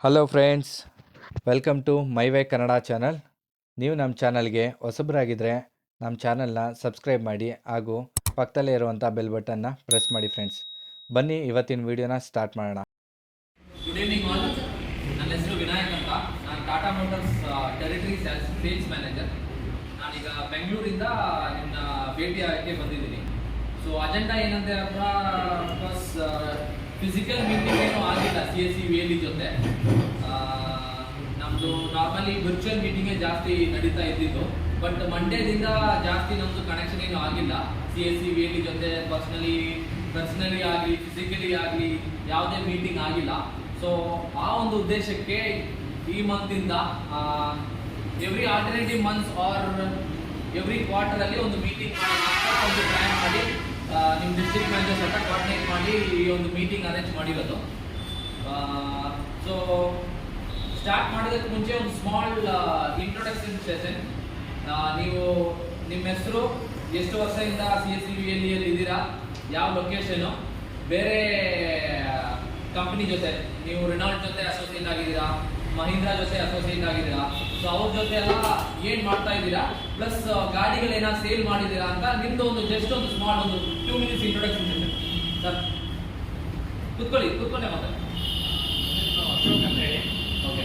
Hello friends, welcome to my way Kannada channel. ನೀವು ನಮ್ಮ ಚಾನಲ್ಗೆ ಹೊಸಬರಾಗಿದ್ದರೆ ನಮ್ಮ ಚಾನಲ್ನ ಸಬ್ಸ್ಕ್ರೈಬ್ ಮಾಡಿ ಹಾಗೂ ಪಕ್ಕದಲ್ಲೇ ಇರುವಂಥ ಬೆಲ್ ಬಟನ್ನ ಪ್ರೆಸ್ ಮಾಡಿ ಫ್ರೆಂಡ್ಸ್. ಬನ್ನಿ ಇವತ್ತಿನ ವಿಡಿಯೋನ ಸ್ಟಾರ್ಟ್ ಮಾಡೋಣ. Good evening all. ನನ್ನ ಹೆಸರು ವಿನಾಯಕ್ ಅಂತ. ನಾನು Tata motors territory sales manager. ನಾನೀಗ ಬೆಂಗಳೂರಿಂದ ನಿನ್ನ ಭೇಟಿಯಾಗಕ್ಕೆ ಬಂದಿದ್ದೀನಿ. ಸೊ ಅಜೆಂಡಾ ಏನಂತ ಬಿಕಾಸ್ ಫಿಸಿಕಲ್ ಮೀಟಿಂಗ್ ಏನೂ ಆಗಿಲ್ಲ CSE ಜೊತೆ. ನಮ್ಮದು ನಾರ್ಮಲಿ ವರ್ಚುವಲ್ ಮೀಟಿಂಗೇ ಜಾಸ್ತಿ ನಡೀತಾ ಇದ್ದಿದ್ದು. ಬಟ್ ಮಂಡೇದಿಂದ ಜಾಸ್ತಿ ನಮ್ಮದು ಕನೆಕ್ಷನ್ ಏನೂ ಆಗಿಲ್ಲ CSE ಜೊತೆ. ಪರ್ಸ್ನಲಿ ಆಗಲಿ ಫಿಸಿಕಲಿ ಆಗಲಿ ಯಾವುದೇ ಮೀಟಿಂಗ್ ಆಗಿಲ್ಲ. ಸೊ ಆ ಒಂದು ಉದ್ದೇಶಕ್ಕೆ ಈ ಮಂತಿಂದ every alternative months or every ಕ್ವಾರ್ಟರಲ್ಲಿ ಒಂದು ಮೀಟಿಂಗ್ ಒಂದು ಪ್ಲ್ಯಾನ್ ಮಾಡಿ ನಿಮ್ಮ ಡಿಸ್ಟ್ರಿಕ್ಟ್ ಮ್ಯಾನೇಜರ್ಸ್ ಹತ್ರ ಕೋಆರ್ಡಿನೇಟ್ ಮಾಡಿ ಈ ಒಂದು ಮೀಟಿಂಗ್ ಅರೇಂಜ್ ಮಾಡಿರೋದು. ಸೊ ಸ್ಟಾರ್ಟ್ ಮಾಡೋದಕ್ಕೆ ಮುಂಚೆ ಒಂದು ಸ್ಮಾಲ್ ಇಂಟ್ರೊಡಕ್ಷನ್ ಸೆಷನ್. ನೀವು ನಿಮ್ಮ ಹೆಸರು, ಎಷ್ಟು ವರ್ಷದಿಂದ CSE ಇದ್ದೀರಾ, ಯಾವ ಲೊಕೇಶನು, ಬೇರೆ ಕಂಪ್ನಿ ಜೊತೆ ನೀವು ರೆನಾಲ್ಟ್ ಜೊತೆ ಅಸೋಸಿಯೇಟ್ ಆಗಿದ್ದೀರಾ, ಮಹೀಂದ್ರಾ ಜೊತೆ ಅಸೋಸಿಯೇಟ್ ಆಗಿದ್ದೀರಾ, ಸೊ ಅವ್ರ ಜೊತೆ ಎಲ್ಲ ಏನು ಮಾಡ್ತಾ ಇದ್ದೀರಾ, ಪ್ಲಸ್ ಗಾಡಿಗಳೇನ ಸೇಲ್ ಮಾಡಿದ್ದೀರಾ ಅಂತ ನಿಮ್ದು ಒಂದು ಜಸ್ಟ್ ಒಂದು ಸ್ಮಾಲ್ ಒಂದು 2 minutes ಇಂಟ್ರೊಡಕ್ಷನ್ ಸೆಷನ್. ಸರ್ ಕೂತ್ಕೊಂಡೆ ಮಾತಾಡಿ. ಓಕೆ.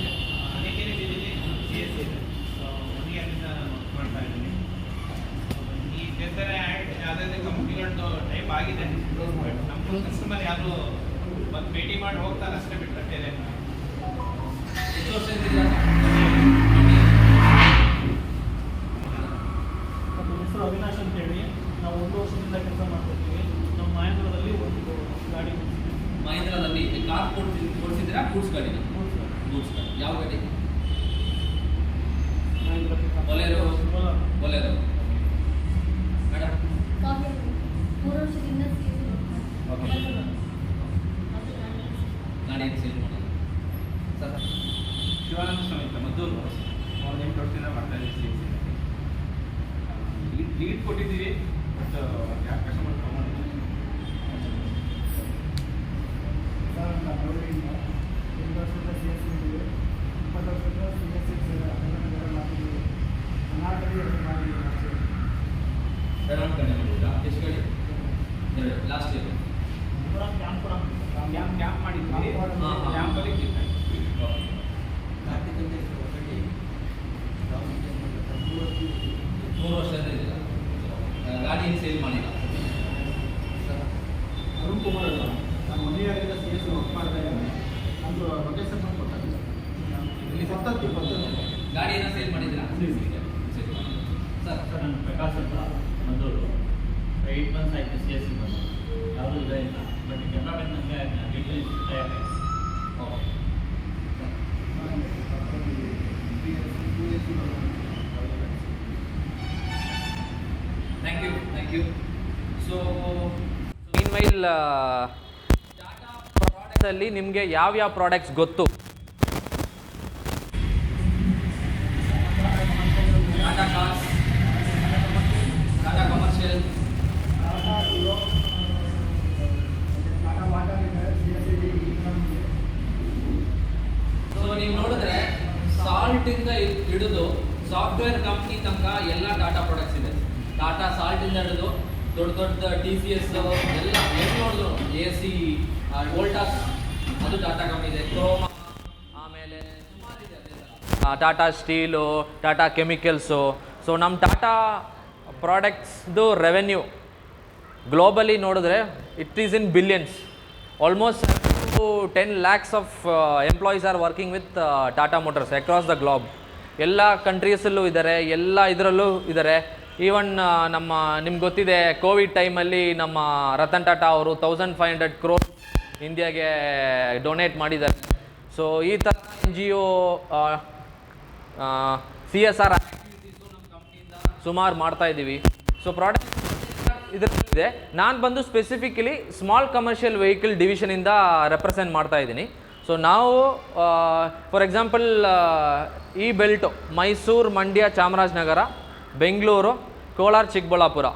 ಯಾವುದೇ ಕಂಪ್ನಿಗಳದ್ದು ಟೈಪ್ ಆಗಿದೆ. ನಮ್ಮ ಕಸ್ಟಮರ್ ಯಾರು ಬಂದು ಭೇಟಿ ಮಾಡಿ ಹೋಗ್ತಾರೆ ಅಷ್ಟೇ ಬಿಟ್ಟರೆ ಎಷ್ಟು ವರ್ಷ ಇದ್ದೀರಾ? ನಮ್ಮ ಹೆಸರು ಅವಿನಾಶ್ ಅಂತೇಳಿ. ನಾವು 1 ವರ್ಷದಿಂದ ಕೆಲಸ ಮಾಡ್ತಿರ್ತೀವಿ. ನಮ್ಮ ಮಹೇಂದ್ರದಲ್ಲಿ ಒಂದು ಗಾಡಿ ಮಹೀಂದ್ರಾದಲ್ಲಿ ಕಾರ್ ಕೊಡ್ಸಿದ್ದೀರಾ? ಗೂಡ್ಸ್ ಗಾಡಿನ? ಗೂಡ್ಸ್ ಗಾಡಿ. ಯಾವ ಗಾಡಿ? ಬೊಲೆರೋ. ಮೇಡಮ್ 3 ವರ್ಷದಿಂದ ಓಕೆ. ಗಾಡಿ ಸೇಲ್ ಮಾಡೋದು. ಸರ್ ಶಿವಾನಂದ ಸ್ವಾಮಿ ಮದ್ದೂರು ಅವ್ರು 8 ವರ್ಷದಿಂದ ಮಾಡ್ತಾ ಇದ್ದೀವಿ. ಲೀಡ್ ಕೊಟ್ಟಿದ್ದೀವಿ, ಬಟ್ ಯಾಕೆ ಕಸ್ಟಮರ್ ತೊಗೊಂಡಿದ್ದೀವಿ. ರೆನಾಲ್ಟ್ ಗಾಡಿ ಮಾಡಿದ್ದೀರಾ? ಎಷ್ಟು ಗಾಡಿ? ಲಾಸ್ಟ್ ಇಯರ್ ಕ್ಯಾಂಪ್ ಮಾಡಿದ್ವಿ. ಕ್ಯಾಂಪಲ್ಲಿ ಮೂರು ವರ್ಷದಿಂದ ಇದ್ದೀರಾ? ಗಾಡಿ ಏನು ಸೇಲ್ ಮಾಡಿಲ್ಲ? ಅರುಣ್ ಕುಮಾರ್ ಅಲ್ಲ. ನಾನು 1 year CS ವರ್ಕ್ ಮಾಡ್ತಾ ಇದ್ದೀನಿ. ನಮ್ಮದು ಲೊಕೇಶನ್ ಕೊಟ್ಟಿದ್ದೀನಿ. ಇಲ್ಲಿ ಪತ್ತತ್ತು ಗಾಡಿ ಏನೋ ಸೇಲ್ ಮಾಡಿದ್ದೀರಾ? ಸರ್ ಸರ್, ನಾನು ಪ್ರಕಾಶ್ ಅಂತ ಮದ್ದೂರು. 8 months ಆಯಿತು CSE ಬಂದು. ಯಾವುದೂ ಇದೇ ಇಲ್ಲ. ಬಟ್ ಡೆವಲಪ್ಮೆಂಟ್ ನನಗೆ ಡೀಟೇಲ್ಸ್ ತಯಾರಿ. Okay. Thank you. So meanwhile Tata ಪ್ರಾಡಕ್ಟ್ಸಲ್ಲಿ ನಿಮಗೆ ಯಾವ್ಯಾವ ಪ್ರಾಡಕ್ಟ್ಸ್ ಗೊತ್ತು? Tata cars, Tata commercial, so ನೀವು ನೋಡಿದ್ರೆ ಸಾಲ್ಟಿಂದ ಹಿಡಿದು ಸಾಫ್ಟ್ವೇರ್ ಕಂಪ್ನಿ ತನಕ ಎಲ್ಲ ಟಾಟಾ ಪ್ರಾಡಕ್ಟ್ಸ್ ಇದೆ. ಟಾಟಾ ಸಾಲ್ಟಿಂದ ಹಿಡಿದು ದೊಡ್ಡ TCS ಎಲ್ಲ ಏನು ನೋಡಿದ್ರು, AC, ವೋಲ್ಟಾಸ್ ಅದು ಟಾಟಾ ಕಂಪ್ನಿ ಇದೆ. ಕ್ರೋಮಾ, ಆಮೇಲೆ ಸುಮಾರಿದೆ. Tata steel, Tata chemicals. So ನಮ್ಮ ಟಾಟಾ ಪ್ರಾಡಕ್ಟ್ಸ್ದು ರೆವೆನ್ಯೂ ಗ್ಲೋಬಲಿ ನೋಡಿದ್ರೆ it is in billions. Almost 10 lakhs of employees are working with Tata Motors across the globe. ಎಲ್ಲ ಕಂಟ್ರೀಸಲ್ಲೂ ಇದ್ದಾರೆ, ಎಲ್ಲ ಇದರಲ್ಲೂ ಇದ್ದಾರೆ. ಈವನ್ ನಿಮ್ಗೆ ಗೊತ್ತಿದೆ, ಕೋವಿಡ್ ಟೈಮಲ್ಲಿ ನಮ್ಮ ರತನ್ ಟಾಟಾ ಅವರು 1500 crore ಇಂಡಿಯಾಗೆ ಡೊನೇಟ್ ಮಾಡಿದ್ದಾರೆ. ಸೊ ಈ ಥರ NGO CSR ಆ್ಯಕ್ಟಿವಿಟೀಸು ನಮ್ಮ ಕಂಪ್ನಿಯಿಂದ ಸುಮಾರು ಮಾಡ್ತಾ ಇದ್ದೀವಿ. ಸೊ ಪ್ರಾಡಕ್ಟ್ ಇದರಲ್ಲಿದೆ. ನಾನು ಬಂದು ಸ್ಪೆಸಿಫಿಕಲಿ ಸ್ಮಾಲ್ ಕಮರ್ಷಿಯಲ್ ವೆಹಿಕಲ್ ಡಿವಿಷನಿಂದ ರೆಪ್ರೆಸೆಂಟ್ ಮಾಡ್ತಾ ಇದ್ದೀನಿ. ಸೊ ನಾವು ಫಾರ್ ಎಕ್ಸಾಂಪಲ್ ಈ belt Mysuru, Mandya, Chamarajanagar, Bengaluru, Kolar, Chikkaballapura,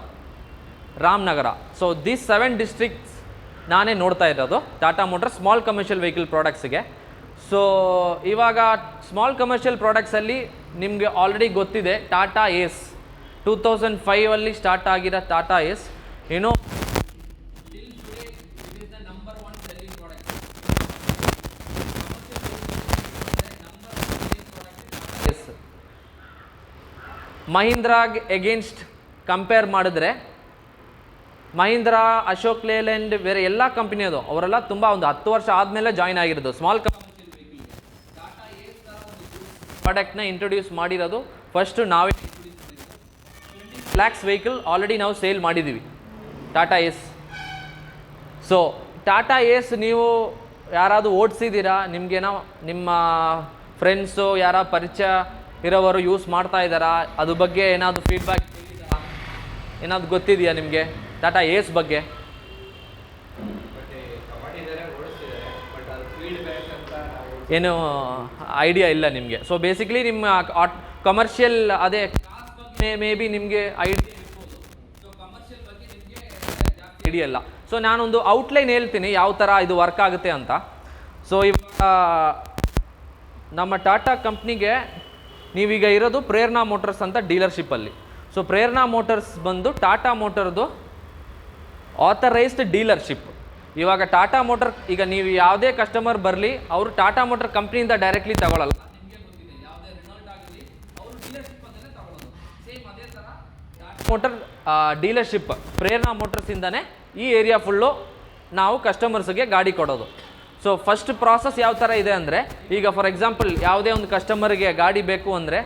Ramanagara. So these 7 districts ನಾನೇ ನೋಡ್ತಾ ಇರೋದು Tata Motors small commercial vehicle ಪ್ರಾಡಕ್ಟ್ಸ್ಗೆ. ಸೊ ಇವಾಗ ಸ್ಮಾಲ್ ಕಮರ್ಷಿಯಲ್ ಪ್ರಾಡಕ್ಟ್ಸಲ್ಲಿ ನಿಮಗೆ ಆಲ್ರೆಡಿ ಗೊತ್ತಿದೆ ಟಾಟಾ ಏಸ್ 2005 ಸ್ಟಾರ್ಟ್ ಆಗಿರೋ ಟಾಟಾ ಏಸ್ ಏನೋ ಮಹೀಂದ್ರಾಗೆ ಎಗೇನ್ಸ್ಟ್ ಕಂಪೇರ್ ಮಾಡಿದ್ರೆ ಮಹೀಂದ್ರಾ, ಅಶೋಕ್ ಲೇಲ್ಯಾಂಡ್, ಬೇರೆ ಎಲ್ಲ ಕಂಪ್ನಿ ಅದು ಅವರೆಲ್ಲ ತುಂಬ ಒಂದು 10 ವರ್ಷ ಆದಮೇಲೆ ಜಾಯ್ನ್ ಆಗಿರೋದು ಸ್ಮಾಲ್ ಪ್ರಾಡಕ್ಟ್ನ ಇಂಟ್ರೊಡ್ಯೂಸ್ ಮಾಡಿರೋದು ಫಸ್ಟು ನಾವೇ. ಲ್ಯಾಕ್ಸ್ ವೆಹಿಕಲ್ ಆಲ್ರೆಡಿ ನಾವು ಸೇಲ್ ಮಾಡಿದ್ದೀವಿ ಟಾಟಾ ಏಸ್. ಸೊ ಟಾಟಾ ಏಸ್ ನೀವು ಯಾರಾದರೂ ಓಡಿಸಿದ್ದೀರಾ, ನಿಮಗೇನೋ ನಿಮ್ಮ ಫ್ರೆಂಡ್ಸು ಯಾರ ಪರಿಚಯ ಇರೋವರು ಯೂಸ್ ಮಾಡ್ತಾ ಇದ್ದಾರಾ, ಅದ್ರ ಬಗ್ಗೆ ಏನಾದರೂ ಫೀಡ್ಬ್ಯಾಕ್ ಏನಾದರೂ ಗೊತ್ತಿದೆಯಾ ನಿಮಗೆ ಟಾಟಾ ಏಸ್ ಬಗ್ಗೆ? ಏನು ಐಡಿಯಾ ಇಲ್ಲ ನಿಮಗೆ. ಸೊ ಬೇಸಿಕ್ಲಿ ನಿಮ್ಮ ಕಮರ್ಷಿಯಲ್ ಅದೇ ಮೇ ಬಿ ನಿಮಗೆ ಐಡಿಯಾ ಇಲ್ಲ. ಸೊ ನಾನೊಂದು ಔಟ್ಲೈನ್ ಹೇಳ್ತೀನಿ ಯಾವ ಥರ ಇದು ವರ್ಕ್ ಆಗುತ್ತೆ ಅಂತ. ಸೊ ಇವಾಗ ನಮ್ಮ ಟಾಟಾ ಕಂಪ್ನಿಗೆ ನೀವೀಗ ಇರೋದು ಪ್ರೇರಣಾ ಮೋಟರ್ಸ್ ಅಂತ ಡೀಲರ್ಶಿಪ್ಪಲ್ಲಿ. ಸೊ ಪ್ರೇರಣಾ ಮೋಟರ್ಸ್ ಬಂದು ಟಾಟಾ ಮೋಟರ್ದು ಆಥರೈಸ್ಡ್ ಡೀಲರ್ಶಿಪ್. ಇವಾಗ ಟಾಟಾ ಮೋಟರ್ ಈಗ ನೀವು ಯಾವುದೇ ಕಸ್ಟಮರ್ ಬರಲಿ, ಅವರು ಟಾಟಾ ಮೋಟರ್ ಕಂಪ್ನಿಯಿಂದ ಡೈರೆಕ್ಟ್ಲಿ ತಗೊಳ್ಳಲ್ಲ. ಮೋಟರ್ ಡೀಲರ್ಶಿಪ್ ಪ್ರೇರಣಾ ಮೋಟರ್ಸಿಂದನೇ ಈ ಏರಿಯಾ ಫುಲ್ಲು ನಾವು ಕಸ್ಟಮರ್ಸ್ಗೆ ಗಾಡಿ ಕೊಡೋದು. ಸೊ ಫಸ್ಟ್ ಪ್ರಾಸೆಸ್ ಯಾವ ಥರ ಇದೆ ಅಂದರೆ, ಈಗ ಫಾರ್ ಎಕ್ಸಾಂಪಲ್ ಯಾವುದೇ ಒಂದು ಕಸ್ಟಮರ್ಗೆ ಗಾಡಿ ಬೇಕು ಅಂದರೆ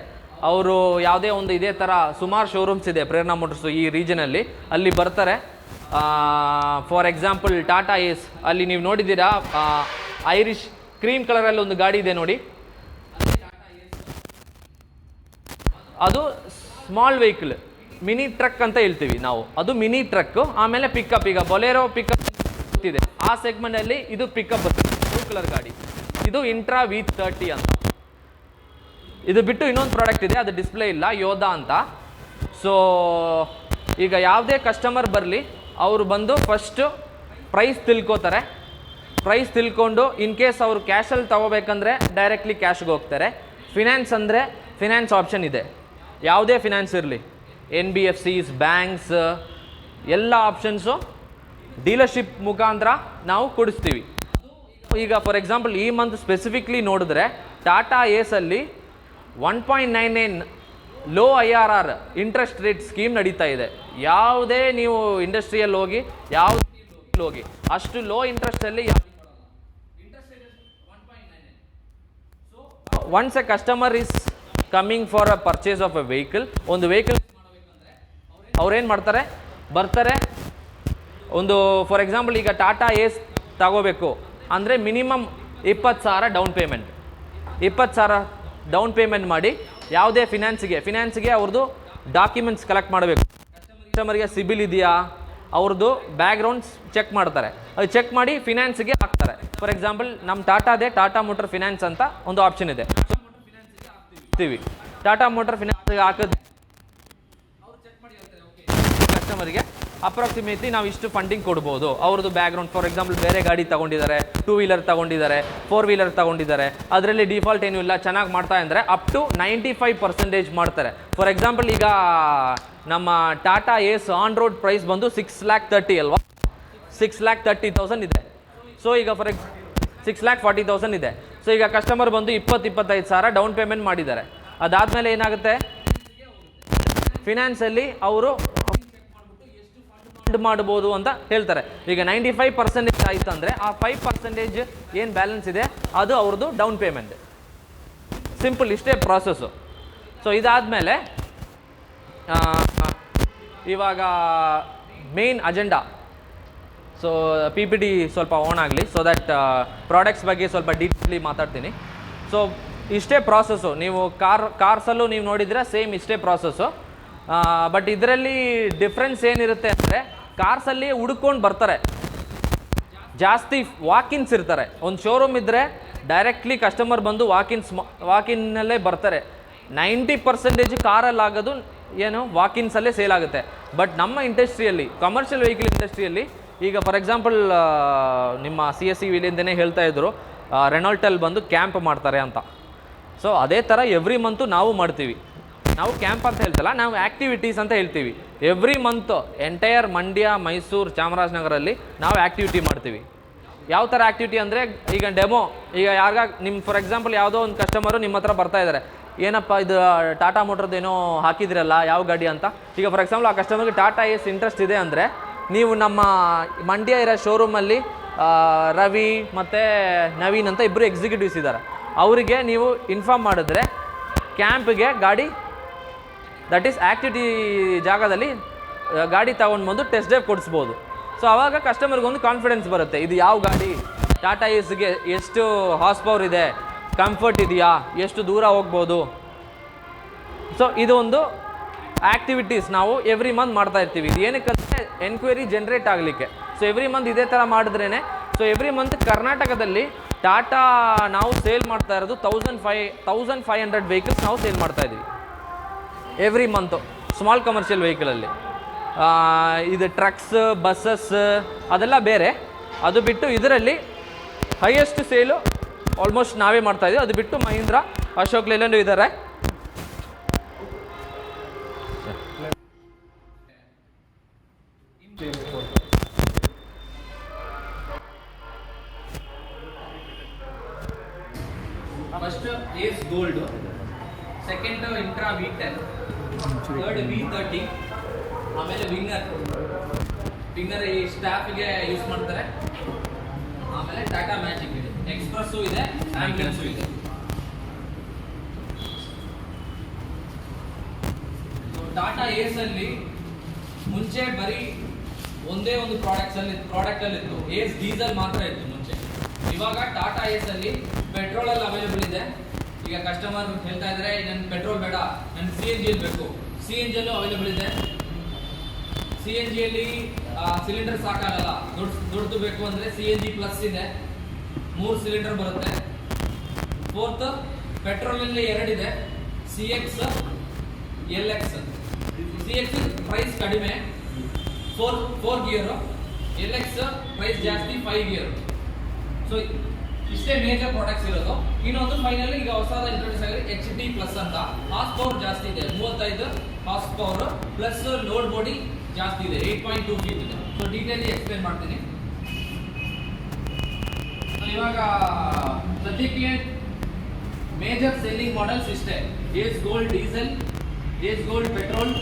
ಅವರು ಯಾವುದೇ ಒಂದು ಇದೇ ಥರ ಸುಮಾರು ಶೋರೂಮ್ಸ್ ಇದೆ ಪ್ರೇರಣಾ ಮೋಟರ್ಸು ಈ ರೀಜನಲ್ಲಿ, ಅಲ್ಲಿ ಬರ್ತಾರೆ. ಫಾರ್ ಎಕ್ಸಾಂಪಲ್ ಟಾಟಾ ಏಸ್ ಅಲ್ಲಿ ನೀವು ನೋಡಿದ್ದೀರಾ, ಐರಿಷ್ ಕ್ರೀಮ್ ಕಲರಲ್ಲಿ ಒಂದು ಗಾಡಿ ಇದೆ ನೋಡಿ, ಅದು ಸ್ಮಾಲ್ ವೆಹಿಕಲ್ ಮಿನಿ ಟ್ರಕ್ ಅಂತ ಹೇಳ್ತೀವಿ ನಾವು, ಅದು ಮಿನಿ ಟ್ರಕ್. ಆಮೇಲೆ ಪಿಕಪ್, ಈಗ ಬೊಲೆರೋ ಪಿಕಪ್ ಗೊತ್ತಿದೆ, ಆ ಸೆಗ್ಮೆಂಟಲ್ಲಿ ಇದು ಪಿಕಪ್ ಬರ್ತದೆ, ಬ್ಲೂ ಕಲರ್ ಗಾಡಿ. ಇದು ಇಂಟ್ರಾ V30 ಅಂತ. ಇದು ಬಿಟ್ಟು ಇನ್ನೊಂದು ಪ್ರಾಡಕ್ಟ್ ಇದೆ, ಅದು ಡಿಸ್ಪ್ಲೇ ಇಲ್ಲ, ಯೋಧಾ ಅಂತ. ಸೊ ಈಗ ಯಾವುದೇ ಕಸ್ಟಮರ್ ಬರಲಿ, ಅವರು ಬಂದು ಫಸ್ಟು ಪ್ರೈಸ್ ತಿಳ್ಕೊತಾರೆ. ಪ್ರೈಸ್ ತಿಳ್ಕೊಂಡು ಇನ್ ಕೇಸ್ ಅವರು ಕ್ಯಾಶಲ್ಲಿ ತೊಗೋಬೇಕಂದ್ರೆ ಡೈರೆಕ್ಟ್ಲಿ ಕ್ಯಾಶ್ಗೆ ಹೋಗ್ತಾರೆ. ಫಿನಾನ್ಸ್ ಅಂದರೆ ಫಿನಾನ್ಸ್ ಆಪ್ಷನ್ ಇದೆ, ಯಾವುದೇ ಫಿನಾನ್ಸ್ ಇರಲಿ, NBFCs, ಬ್ಯಾಂಕ್ಸ್, ಎಲ್ಲ ಆಪ್ಷನ್ಸು ಡೀಲರ್ಶಿಪ್ ಮುಖಾಂತರ ನಾವು ಕೊಡಿಸ್ತೀವಿ. ಈಗ ಫಾರ್ ಎಕ್ಸಾಂಪಲ್ ಈ ಮಂತ್ ಸ್ಪೆಸಿಫಿಕ್ಲಿ ನೋಡಿದ್ರೆ ಟಾಟಾ ಏಸಲ್ಲಿ 1.99 low IRR interest rate scheme ನಡೀತಾ ಇದೆ. ಯಾವುದೇ ನೀವು ಇಂಡಸ್ಟ್ರಿಯಲ್ಲಿ ಹೋಗಿ, ಯಾವುದೇ ಹೋಗಿ, ಅಷ್ಟು ಲೋ ಇಂಟ್ರೆಸ್ಟಲ್ಲಿ once a customer is coming for a purchase of a vehicle, ಒಂದು ವೆಹಿಕಲ್ ಅವ್ರೇನು ಮಾಡ್ತಾರೆ, ಬರ್ತಾರೆ. ಒಂದು ಫಾರ್ ಎಕ್ಸಾಂಪಲ್ ಈಗ ಟಾಟಾ ಏಸ್ ತಗೋಬೇಕು ಅಂದರೆ minimum 20,000 down payment. 20,000 down payment ಮಾಡಿ ಯಾವುದೇ ಫಿನಾನ್ಸ್ಗೆ ಅವ್ರದ್ದು ಡಾಕ್ಯುಮೆಂಟ್ಸ್ ಕಲೆಕ್ಟ್ ಮಾಡಬೇಕು. ಕಸ್ಟಮರ್ಗೆ ಸಿಬಿಲ್ ಇದೆಯಾ, ಅವ್ರದ್ದು ಬ್ಯಾಕ್ಗ್ರೌಂಡ್ಸ್ ಚೆಕ್ ಮಾಡ್ತಾರೆ. ಅದು ಚೆಕ್ ಮಾಡಿ ಫಿನಾನ್ಸ್ಗೆ ಹಾಕ್ತಾರೆ. ಫಾರ್ ಎಕ್ಸಾಂಪಲ್ ನಮ್ಮ ಟಾಟಾದೇ ಟಾಟಾ ಮೋಟರ್ ಫಿನಾನ್ಸ್ ಅಂತ ಒಂದು ಆಪ್ಷನ್ ಇದೆ, ಟಾಟಾ ಮೋಟರ್ ಫಿನಾನ್ಸ್ಗೆ ಹಾಕಿದ್ರೆ ಕಸ್ಟಮರ್ಗೆ ಅಪ್ರಾಕ್ಸಿಮೇಟ್ಲಿ ನಾವು ಇಷ್ಟು ಫಂಡಿಂಗ್ ಕೊಡ್ಬೋದು. ಅವ್ರದ್ದು ಬ್ಯಾಕ್ಗ್ರೌಂಡ್, ಫಾರ್ ಎಕ್ಸಾಂಪಲ್ ಬೇರೆ ಗಾಡಿ ತೊಗೊಂಡಿದ್ದಾರೆ, 2 ವೀಲರ್ ತೊಗೊಂಡಿದ್ದಾರೆ, 4 ವೀಲರ್ ತೊಗೊಂಡಿದ್ದಾರೆ, ಅದರಲ್ಲಿ ಡಿಫಾಲ್ಟ್ ಏನೂ ಇಲ್ಲ, ಚೆನ್ನಾಗಿ ಮಾಡ್ತಾ ಅಂದರೆ ಅಪ್ ಟು 95% ಮಾಡ್ತಾರೆ. ಫಾರ್ ಎಕ್ಸಾಂಪಲ್ ಈಗ ನಮ್ಮ ಟಾಟಾ ಏಸ್ ಆನ್ ರೋಡ್ ಪ್ರೈಸ್ ಬಂದು 6,30,000 ಅಲ್ವಾ, 6,30,000 ಇದೆ. ಸೊ ಈಗ ಫಾರ್ 6,40,000 ಇದೆ. ಸೊ ಈಗ ಕಸ್ಟಮರ್ ಬಂದು 20-25,000 ಡೌನ್ ಪೇಮೆಂಟ್ ಮಾಡಿದ್ದಾರೆ. ಅದಾದಮೇಲೆ ಏನಾಗುತ್ತೆ, ಫಿನಾನ್ಸಲ್ಲಿ ಅವರು ಮಾಡ್ಬೋದು ಅಂತ ಹೇಳ್ತಾರೆ. ಈಗ 95% ಆಯ್ತು ಅಂದರೆ ಆ 5% ಏನು ಬ್ಯಾಲೆನ್ಸ್ ಇದೆ ಅದು ಅವ್ರದ್ದು ಡೌನ್ ಪೇಮೆಂಟ್. ಸಿಂಪಲ್, ಇಷ್ಟೇ ಪ್ರಾಸೆಸ್ಸು. ಸೊ ಇದಾದಮೇಲೆ ಇವಾಗ ಮೇನ್ ಅಜೆಂಡಾ. ಸೊ PPT ಸ್ವಲ್ಪ ಆನ್ ಆಗಲಿ, ಸೊ ದಟ್ ಪ್ರಾಡಕ್ಟ್ಸ್ ಬಗ್ಗೆ ಸ್ವಲ್ಪ ಡೀಟೇಲಿ ಮಾತಾಡ್ತೀನಿ. ಸೊ ಇಷ್ಟೇ ಪ್ರಾಸೆಸ್ಸು. ನೀವು ಕಾರ್ಸಲ್ಲೂ ನೀವು ನೋಡಿದರೆ ಸೇಮ್ ಇಷ್ಟೇ ಪ್ರಾಸೆಸ್ಸು. ಬಟ್ ಇದರಲ್ಲಿ ಡಿಫ್ರೆನ್ಸ್ ಏನಿರುತ್ತೆ ಅಂದರೆ, ಕಾರ್ಸಲ್ಲಿ ಹುಡ್ಕೊಂಡು ಬರ್ತಾರೆ, ಜಾಸ್ತಿ ವಾಕಿನ್ಸ್ ಇರ್ತಾರೆ. ಒಂದು ಶೋರೂಮ್ ಇದ್ದರೆ ಡೈರೆಕ್ಟ್ಲಿ ಕಸ್ಟಮರ್ ಬಂದು ವಾಕಿನ್ನಲ್ಲೇ ಬರ್ತಾರೆ. 90% ಕಾರಲ್ಲಾಗೋದು ಏನು ವಾಕಿನ್ಸಲ್ಲೇ ಸೇಲ್ ಆಗುತ್ತೆ. ಬಟ್ ನಮ್ಮ ಇಂಡಸ್ಟ್ರಿಯಲ್ಲಿ, ಕಮರ್ಷಿಯಲ್ ವೆಹಿಕಲ್ ಇಂಡಸ್ಟ್ರಿಯಲ್ಲಿ, ಈಗ ಫಾರ್ ಎಕ್ಸಾಂಪಲ್ ನಿಮ್ಮ CSE ವಿಲಿಂದನೇ ಹೇಳ್ತಾ ಇದ್ರು, ರೆನಾಲ್ಟಲ್ಲಿ ಬಂದು ಕ್ಯಾಂಪ್ ಮಾಡ್ತಾರೆ ಅಂತ. ಸೊ ಅದೇ ಥರ ಎವ್ರಿ ಮಂತು ನಾವು ಮಾಡ್ತೀವಿ. ನಾವು ಕ್ಯಾಂಪ್ ಅಂತ ಹೇಳ್ತಲ್ಲ, ನಾವು ಆ್ಯಕ್ಟಿವಿಟೀಸ್ ಅಂತ ಹೇಳ್ತೀವಿ. Every month entire Mandya, Mysuru, ಚಾಮರಾಜನಗರಲ್ಲಿ ನಾವು ಆ್ಯಕ್ಟಿವಿಟಿ ಮಾಡ್ತೀವಿ. ಯಾವ ಥರ ಆ್ಯಕ್ಟಿವಿಟಿ ಅಂದರೆ, ಈಗ ಡೆಮೋ, ಈಗ ನಿಮ್ಮ ಫಾರ್ ಎಕ್ಸಾಂಪಲ್ ಯಾವುದೋ ಒಂದು ಕಸ್ಟಮರು ನಿಮ್ಮ ಹತ್ರ ಬರ್ತಾ ಇದ್ದಾರೆ, ಏನಪ್ಪ ಇದು ಟಾಟಾ ಮೋಟ್ರದ್ದು ಏನೋ ಹಾಕಿದ್ರಲ್ಲ, ಯಾವ ಗಾಡಿ ಅಂತ. ಈಗ ಫಾರ್ ಎಕ್ಸಾಂಪಲ್ ಆ ಕಸ್ಟಮರ್ಗೆ ಟಾಟಾ ಏಸ್ ಇಂಟ್ರೆಸ್ಟ್ ಇದೆ ಅಂದರೆ, ನೀವು ನಮ್ಮ ಮಂಡ್ಯ ಇರೋ ಶೋರೂಮಲ್ಲಿ ರವಿ ಮತ್ತು ನವೀನ್ ಅಂತ ಇಬ್ಬರು ಎಕ್ಸಿಕ್ಯೂಟಿವ್ಸ್ ಇದ್ದಾರೆ. ಅವರಿಗೆ ನೀವು ಇನ್ಫಾರ್ಮ್ ಮಾಡಿದ್ರೆ ಕ್ಯಾಂಪ್ಗೆ ಗಾಡಿ, ದಟ್ ಈಸ್ ಆ್ಯಕ್ಟಿವಿಟಿ ಜಾಗದಲ್ಲಿ ಗಾಡಿ ತಗೊಂಡು ಬಂದು ಟೆಸ್ಟ್ ಡ್ರೈವ್ ಕೊಡಿಸ್ಬೋದು. ಸೊ ಆವಾಗ ಕಸ್ಟಮರ್ಗೊಂದು ಕಾನ್ಫಿಡೆನ್ಸ್ ಬರುತ್ತೆ, ಇದು ಯಾವ ಗಾಡಿ, ಟಾಟಾ ಏಸ್ಗೆ ಎಷ್ಟು ಹಾರ್ಸ್ ಪವರ್ ಇದೆ, ಕಂಫರ್ಟ್ ಇದೆಯಾ, ಎಷ್ಟು ದೂರ ಹೋಗ್ಬೋದು. ಸೊ ಇದು ಒಂದು ಆ್ಯಕ್ಟಿವಿಟೀಸ್ ನಾವು ಎವ್ರಿ ಮಂತ್ ಮಾಡ್ತಾ ಇರ್ತೀವಿ. ಇದು ಏನಕ್ಕಂದರೆ ಎನ್ಕ್ವೈರಿ ಜನ್ರೇಟ್ ಆಗಲಿಕ್ಕೆ. ಸೊ ಎವ್ರಿ ಮಂತ್ ಇದೇ ಥರ ಮಾಡಿದ್ರೇ, ಸೊ ಎವ್ರಿ ಮಂತ್ ಕರ್ನಾಟಕದಲ್ಲಿ ಟಾಟಾ ನಾವು ಸೇಲ್ ಮಾಡ್ತಾ ಇರೋದು 1500 ವೆಹಿಕಲ್ಸ್ ನಾವು ಸೇಲ್ ಮಾಡ್ತಾ ಇದ್ದೀವಿ ಎವ್ರಿ ಮಂತು, ಸ್ಮಾಲ್ ಕಮರ್ಷಿಯಲ್ ವೆಹಿಕಲಲ್ಲಿ. ಇದು ಟ್ರಕ್ಸ್, ಬಸ್ಸಸ್ ಅದೆಲ್ಲ ಬೇರೆ. ಅದು ಬಿಟ್ಟು ಇದರಲ್ಲಿ ಹೈಯೆಸ್ಟ್ ಸೇಲು ಆಲ್ಮೋಸ್ಟ್ ನಾವೇ ಮಾಡ್ತಾಯಿದ್ದೀವಿ. ಅದು ಬಿಟ್ಟು ಮಹೀಂದ್ರ, ಅಶೋಕ್ ಲೇಲ್ಯಾಂಡ್ ಇದ್ದಾರೆ. First Ace Gold, second Intra V10, third V30, ಆಮೇಲೆ ವಿಂಗರ್ ಈ ಸ್ಟಾಫಿಗೆ ಯೂಸ್ ಮಾಡ್ತಾರೆ. ಆಮೇಲೆ ಟಾಟಾ ಮ್ಯಾಜಿಕ್ ಇದೆ, ಎಕ್ಸ್ಪ್ರೆಸ್ಸು ಇದೆ, ಆಂಬ್ಯುಲೆನ್ಸು ಇದೆ. ಟಾಟಾ ಏಸಲ್ಲಿ ಮುಂಚೆ ಬರೀ ಒಂದೇ ಒಂದು ಪ್ರಾಡಕ್ಟಲ್ಲಿ ಇತ್ತು, ಏಸ್ ಡೀಸೆಲ್ ಮಾತ್ರ ಇತ್ತು ಮುಂಚೆ. ಇವಾಗ ಟಾಟಾ ಏಸಲ್ಲಿ ಪೆಟ್ರೋಲಲ್ಲಿ ಅವೈಲೇಬಲ್ ಇದೆ. ಈಗ ಕಸ್ಟಮರ್ ಹೇಳ್ತಾ ಇದ್ದಾರೆ, ನನ್ನ ಪೆಟ್ರೋಲ್ ಬೇಡ, ನನ್ನ CNG ಬೇಕು, CNG ಅವೈಲೇಬಲ್ ಇದೆ. CNGಯಲ್ಲಿ ಸಿಲಿಂಡರ್ ಸಾಕಾಗಲ್ಲ, ದೊಡ್ಡದು ಬೇಕು ಅಂದರೆ CNG ಪ್ಲಸ್ ಇದೆ, 3 ಸಿಲಿಂಡರ್ ಬರುತ್ತೆ. ಫೋರ್ತ್, ಪೆಟ್ರೋಲಲ್ಲಿ 2 ಇದೆ, CX, LX. CX ಪ್ರೈಸ್ ಕಡಿಮೆ, 4 ಗಿಯರು, LX ಪ್ರೈಸ್ ಜಾಸ್ತಿ, 5 ಗಿಯರ್. ಸೊ ಇಷ್ಟೇ ಮೇಜರ್ ಪ್ರಾಡಕ್ಟ್ಸ್ ಇರೋದು. ಇನ್ನೊಂದು ಫೈನಲಿ ಈಗ ಹೊಸದಾಗಿ ಇಂಟ್ರೊಡ್ಯೂಸ್ ಆಗಿದೆ HT ಪ್ಲಸ್ ಅಂತ. ಹಾರ್ಸ್ ಪವರ್ ಜಾಸ್ತಿ ಇದೆ, 35 horse power plus load body ಜಾಸ್ತಿ ಇದೆ, 8.2 ಫೀಟ್ ಇದೆ. ಸೊ ಡೀಟೇಲಿ ಎಕ್ಸ್ಪ್ಲೇನ್ ಮಾಡ್ತೀನಿ. ಇವಾಗ ಸದ್ಯಕ್ಕೆ ಮೇಜರ್ ಸೆಲ್ಲಿಂಗ್ ಮಾಡೆಲ್ಸ್ ಇಷ್ಟೇ: ಏಸ್ ಗೋಲ್ಡ್ ಡೀಸೆಲ್, ಏಸ್ ಗೋಲ್ಡ್ ಪೆಟ್ರೋಲ್,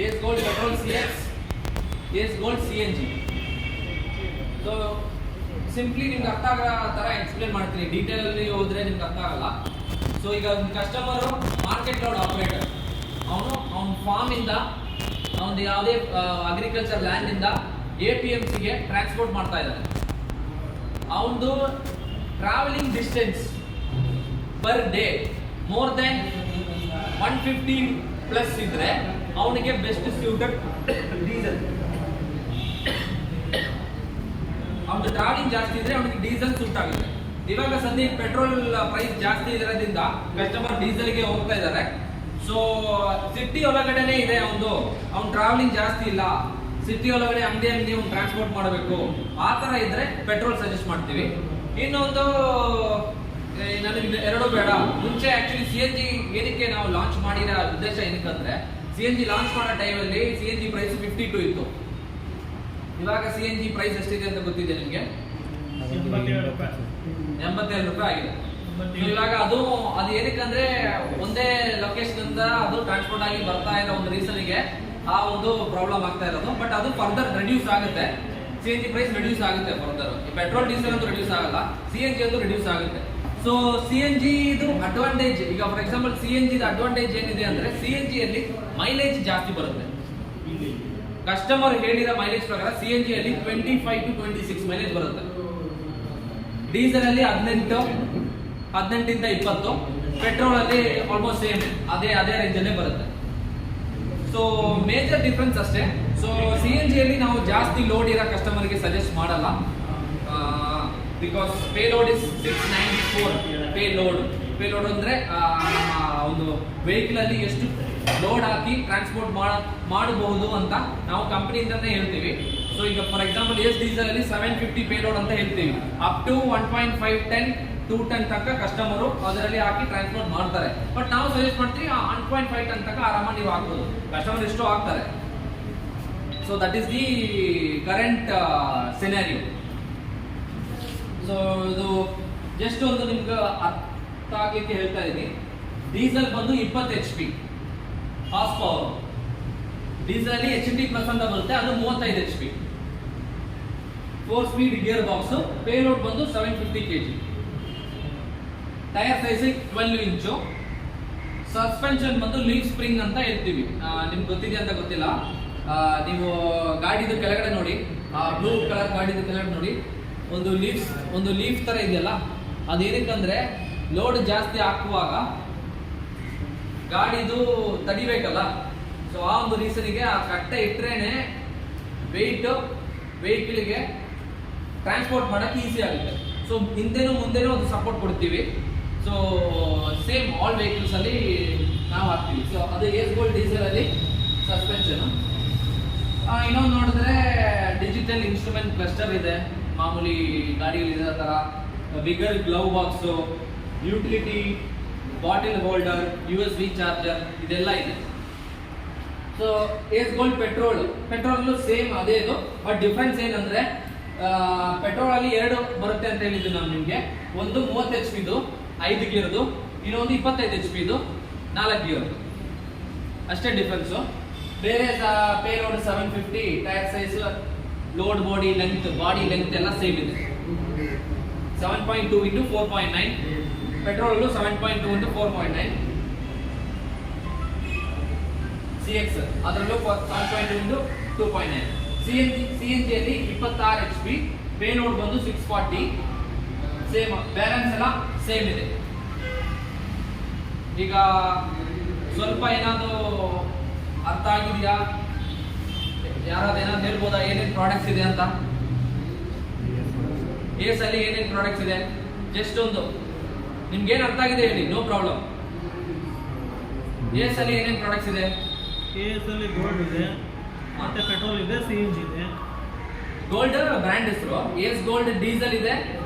ಏಸ್ ಗೋಲ್ಡ್ ಪೆಟ್ರೋಲ್ CX, ಏಸ್ ಗೋಲ್ಡ್ CNG. ಸೊ ಸಿಂಪ್ಲಿ ನಿಮ್ಗೆ ಅರ್ಥ ಆಗೋ ಥರ ಎಕ್ಸ್ಪ್ಲೇನ್ ಮಾಡ್ತೀನಿ, ಡೀಟೇಲಲ್ಲಿ ಹೋದರೆ ನಿಮ್ಗೆ ಅರ್ಥ ಆಗಲ್ಲ. ಸೊ ಈಗ ಒಂದು ಕಸ್ಟಮರು ಮಾರ್ಕೆಟ್ ಲೋಡ್ ಆಪರೇಟರ್, ಅವನ ಫಾರ್ಮಿಂದ, ಅವನದು ಯಾವುದೇ ಅಗ್ರಿಕಲ್ಚರ್ ಲ್ಯಾಂಡಿಂದ APMCಗೆ ಟ್ರಾನ್ಸ್ಪೋರ್ಟ್ ಮಾಡ್ತಾ ಇದ್ದಾನೆ. ಅವನದು travelling distance per day more than 150 plus ಇದ್ರೆ ಅವನಿಗೆ ಬೆಸ್ಟ್ ಸ್ಯೂಟೆಡ್ ಡೀಸೆಲ್. ಅವನು ಟ್ರಾವೆಲಿಂಗ್ ಜಾಸ್ತಿ ಇದ್ರೆ ಅವನಿಗೆ ಡೀಸೆಲ್ ಸೂಟ್ ಆಗುತ್ತೆ. ಇವಾಗ ಸದ್ಯ ಪೆಟ್ರೋಲ್ ಪ್ರೈಸ್ ಜಾಸ್ತಿ ಇರೋದ್ರಿಂದ ಕಸ್ಟಮರ್ ಡೀಸೆಲ್ಗೆ ಹೋಗ್ತಾ ಇದ್ದಾರೆ. ಸೊ ಸಿಟಿ ಒಳಗಡೆನೆ ಇದೆ ಅವ್ನು ಟ್ರಾವೆಲಿಂಗ್ ಜಾಸ್ತಿ ಇಲ್ಲ, ಸಿಟಿ ಒಳಗಡೆ ಅಂಗಡಿ ಅವ್ನು ಟ್ರಾನ್ಸ್ಪೋರ್ಟ್ ಮಾಡಬೇಕು, ಆ ಥರ ಇದ್ರೆ ಪೆಟ್ರೋಲ್ ಸಜೆಸ್ಟ್ ಮಾಡ್ತೀವಿ. ಇನ್ನೊಂದು ನನಗೆ 2 ಬೇಡ. ಮುಂಚೆ ಆಕ್ಚುಲಿ CNG ಏನಕ್ಕೆ ನಾವು ಲಾಂಚ್ ಮಾಡಿರೋ ಉದ್ದೇಶ ಏನಕ್ಕಂದ್ರೆ, CNG ಲಾಂಚ್ ಮಾಡೋ ಟೈಮಲ್ಲಿ CNG ಪ್ರೈಸ್ 52 ಇತ್ತು. ಇವಾಗ CNG ಪ್ರೈಸ್ ಎಷ್ಟಿದೆ ಅಂತ ಗೊತ್ತಿದೆ ನಿಮಗೆ? 87 ರೂಪಾಯಿ ಆಗಿದೆ. ಇವಾಗ ಅದು ಏನಕ್ಕಂದ್ರೆ ಒಂದೇ ಲೊಕೇಶನ್ ಅಂತ ಅದು ಟ್ರಾನ್ಸ್ಪೋರ್ಟ್ ಆಗಿ ಬರ್ತಾ ಇರೋ ಒಂದು ರೀಸನ್ಗೆ ಆ ಒಂದು ಪ್ರಾಬ್ಲಮ್ ಆಗ್ತಾ ಇರೋದು. ಬಟ್ ಅದು ಫರ್ದರ್ ರೆಡ್ಯೂಸ್ ಆಗುತ್ತೆ, CNG ಪ್ರೈಸ್ ರೆಡ್ಯೂಸ್ ಆಗುತ್ತೆ ಫರ್ದರ್. ಪೆಟ್ರೋಲ್ ಡೀಸೆಲ್ ಅಂತೂ ರೆಡ್ಯೂಸ್ ಆಗಲ್ಲ, CNG ಅಂತೂ ರೆಡ್ಯೂಸ್ ಆಗುತ್ತೆ. ಸೊ CNG ಇದು ಅಡ್ವಾಂಟೇಜ್. ಈಗ ಫಾರ್ ಎಕ್ಸಾಂಪಲ್ CNG ಅಡ್ವಾಂಟೇಜ್ ಏನಿದೆ ಅಂದ್ರೆ, CNG ಅಲ್ಲಿ ಮೈಲೇಜ್ ಜಾಸ್ತಿ ಬರುತ್ತೆ. ಕಸ್ಟಮರ್ ಹೇಳಿರೋ ಮೈಲೇಜ್ ಪ್ರಕಾರ CNG ಅಲ್ಲಿ 25 to 26 ಮೈಲೇಜ್ ಬರುತ್ತೆ. ಡೀಸೆಲ್ ಅಲ್ಲಿ 18 ಇಂದ 20, ಪೆಟ್ರೋಲ್ ಅಲ್ಲಿ ಆಲ್ಮೋಸ್ಟ್ ಸೇಮ್, ಅದೇ ರೇಂಜ್ ಅಲ್ಲೇ ಬರುತ್ತೆ. ಸೊ ಮೇಜರ್ ಡಿಫ್ರೆನ್ಸ್ ಅಷ್ಟೇ. ಸೊ CNG ಅಲ್ಲಿ ನಾವು ಜಾಸ್ತಿ ಲೋಡ್ ಇರೋ ಕಸ್ಟಮರ್ಗೆ ಸಜೆಸ್ಟ್ ಮಾಡಲ್ಲ, because pay load is 694. Pay load ಅಂದ್ರೆ ನಮ್ಮ ಒಂದು ವೆಹಿಕಲ್ ಅಲ್ಲಿ ಎಷ್ಟು ಲೋಡ್ ಹಾಕಿ ಟ್ರಾನ್ಸ್ಪೋರ್ಟ್ ಮಾಡಬಹುದು ಅಂತ ನಾವು ಕಂಪನಿಯಿಂದನೇ ಹೇಳ್ತೀವಿ. ಸೊ ಸೊ ಈಗ ಫಾರ್ ಎಕ್ಸಾಂಪಲ್ ಎಸ್ ಡೀಸೆಲ್ ಅಲ್ಲಿ 750 ಪೇಲೋಡ್ ಅಂತ ಹೇಳ್ತೀವಿ. ಅಪ್ ಟು 1.5 ಟನ್ 2 ಟನ್ ತನಕ ಕಸ್ಟಮರು ಅದರಲ್ಲಿ ಹಾಕಿ ಟ್ರಾನ್ಸ್ಪೋರ್ಟ್ ಮಾಡ್ತಾರೆ. ಬಟ್ ನಾವು ಸಜೆಸ್ಟ್ ಮಾಡ್ತೀವಿ 1.5 ಟನ್ ತನಕ ಆರಾಮಾಗಿ ನೀವು ಹಾಕ್ಬೋದು. ಕಸ್ಟಮರ್ ಎಷ್ಟು ಹಾಕ್ತಾರೆ. So that is the current scenario. So ಇದು ಜಸ್ಟ್ ಒಂದು ನಿಮ್ಗೆ ಅರ್ಥ ಆಗಲಿಕ್ಕೆ ಹೇಳ್ತಾ ಇದ್ದೀನಿ. ಡೀಸೆಲ್ ಬಂದು 20 HP ಹಾರ್ಸ್ ಪವರ್. ಡೀಸೆಲ್ ಅಲ್ಲಿ HT ಪ್ಲಸ್ ಅಂತ ಬರುತ್ತೆ, ಅದು 35 HP. 4 speed gear box. Payload ಬಂದು 750 kg. ಟೈರ್ ಸೈಜ್ 12 ಇಂಚು. ಸಸ್ಪೆನ್ಷನ್ ಬಂದು ಲೀಫ್ ಸ್ಪ್ರಿಂಗ್ ಅಂತ ಹೇಳ್ತೀವಿ. ನಿಮ್ಗೆ ಗೊತ್ತಿದೆ ಅಂತ ಗೊತ್ತಿಲ್ಲ. ನೀವು ಗಾಡಿದು ಕೆಳಗಡೆ ನೋಡಿ, ಬ್ಲೂ ಕಲರ್ ಗಾಡಿದು ಕೆಳಗಡೆ ನೋಡಿ, ಒಂದು ಲೀಫ್ ತರ ಇದೆಯಲ್ಲ, ಅದೇನಕ್ಕಂದ್ರೆ ಲೋಡ್ ಜಾಸ್ತಿ ಹಾಕುವಾಗ ಗಾಡಿದು ತಡಿಬೇಕಲ್ಲ. ಸೊ ಆ ಒಂದು ರೀಸನಿಗೆ ಆ ಕಟ್ಟೆ ಇಟ್ರೇನೆ ವೆಹಿಕಲ್ಗೆ ಟ್ರಾನ್ಸ್ಪೋರ್ಟ್ ಮಾಡಕ್ಕೆ ಈಸಿ ಆಗುತ್ತೆ. ಸೊ ಹಿಂದೆನೂ ಮುಂದೆನೂ ಒಂದು ಸಪೋರ್ಟ್ ಕೊಡ್ತೀವಿ. ಸೊ ಸೇಮ್ ಆಲ್ ವೆಹಿಕಲ್ಸ್ ಅಲ್ಲಿ ನಾವು ಹಾಕ್ತೀವಿ. ಸೊ ಅದು ಏಸ್ ಗೋಲ್ಡ್ ಡೀಸೆಲ್ ಅಲ್ಲಿ ಸಸ್ಪೆನ್ಷನ್. ಇನ್ನೊಂದು ನೋಡಿದ್ರೆ ಡಿಜಿಟಲ್ ಇನ್ಸ್ಟ್ರೂಮೆಂಟ್ ಕ್ಲಸ್ಟರ್ ಇದೆ, ಮಾಮೂಲಿ ಗಾಡಿಗಳಿರೋ ತರ. Bigger glove box, utility, bottle holder, USB charger ಇದೆಲ್ಲ ಇದೆ. So Ace Gold petrol same ಅದೇ ಇದು. ಬಟ್ ಡಿಫ್ರೆನ್ಸ್ ಏನಂದ್ರೆ ಪೆಟ್ರೋಲ್ ಅಲ್ಲಿ 2 ಬರುತ್ತೆ ಅಂತ ಹೇಳಿದ್ದು ನಾನು ನಿಮ್ಗೆ. ಒಂದು 30 HP 5 ಗೇರ್ದು, ಇನ್ನೊಂದು 25 HP 4 ಗೇರ್ದು. ಅಷ್ಟೇ ಡಿಫ್ರೆನ್ಸ್. ಬೇರೆ payload 750, tyre size, load body length ಎಲ್ಲ ಸೇಮ್ ಇದೆ. 7.2 into 4.9. Petrol 7.2 into 4.9. CX ಅದರಲ್ಲೂ 7.2 into 2.9. CNG ಅಲ್ಲಿ 26 HP. ಪೇಲೋಡ್ ಬಂದು 640. ಸೇಮ್, ಬ್ಯಾಲೆನ್ಸ್ ಎಲ್ಲ ಸೇಮ್ ಇದೆ. ಈಗ ಸ್ವಲ್ಪ ಏನಾದ್ರು ಅರ್ಥ ಆಗಿದೆಯಾ? ಯಾರಾದ್ರೂ ಏನಾದ್ರು ಹೇಳ್ಬೋದಾ ಏನೇನು ಪ್ರಾಡಕ್ಟ್ಸ್ ಇದೆ ಅಂತ? ಏಸ್ ಅಲ್ಲಿ ಏನೇನು ಪ್ರಾಡಕ್ಟ್ಸ್ ಇದೆ ಜಸ್ಟ್ ಒಂದು ನಿಮ್ಗೇನು ಅರ್ಥ ಆಗಿದೆ ಹೇಳಿ, ನೋ ಪ್ರಾಬ್ಲಮ್. ಏಸ್ ಅಲ್ಲಿ ಏನೇನು ಪ್ರಾಡಕ್ಟ್ಸ್ ಇದೆ? KS ಅಲ್ಲಿ ಗೋಲ್ಡ್ ಇದೆ, ಮತ್ತೆ ಪೆಟ್ರೋಲ್ ಇದೆ, CNG ಇದೆ. ಗೋಲ್ಡ್ ಬ್ರ್ಯಾಂಡ್ ಹೆಸರು. ಏಸ್ ಗೋಲ್ಡ್ ಡೀಸೆಲ್ ಇದೆ,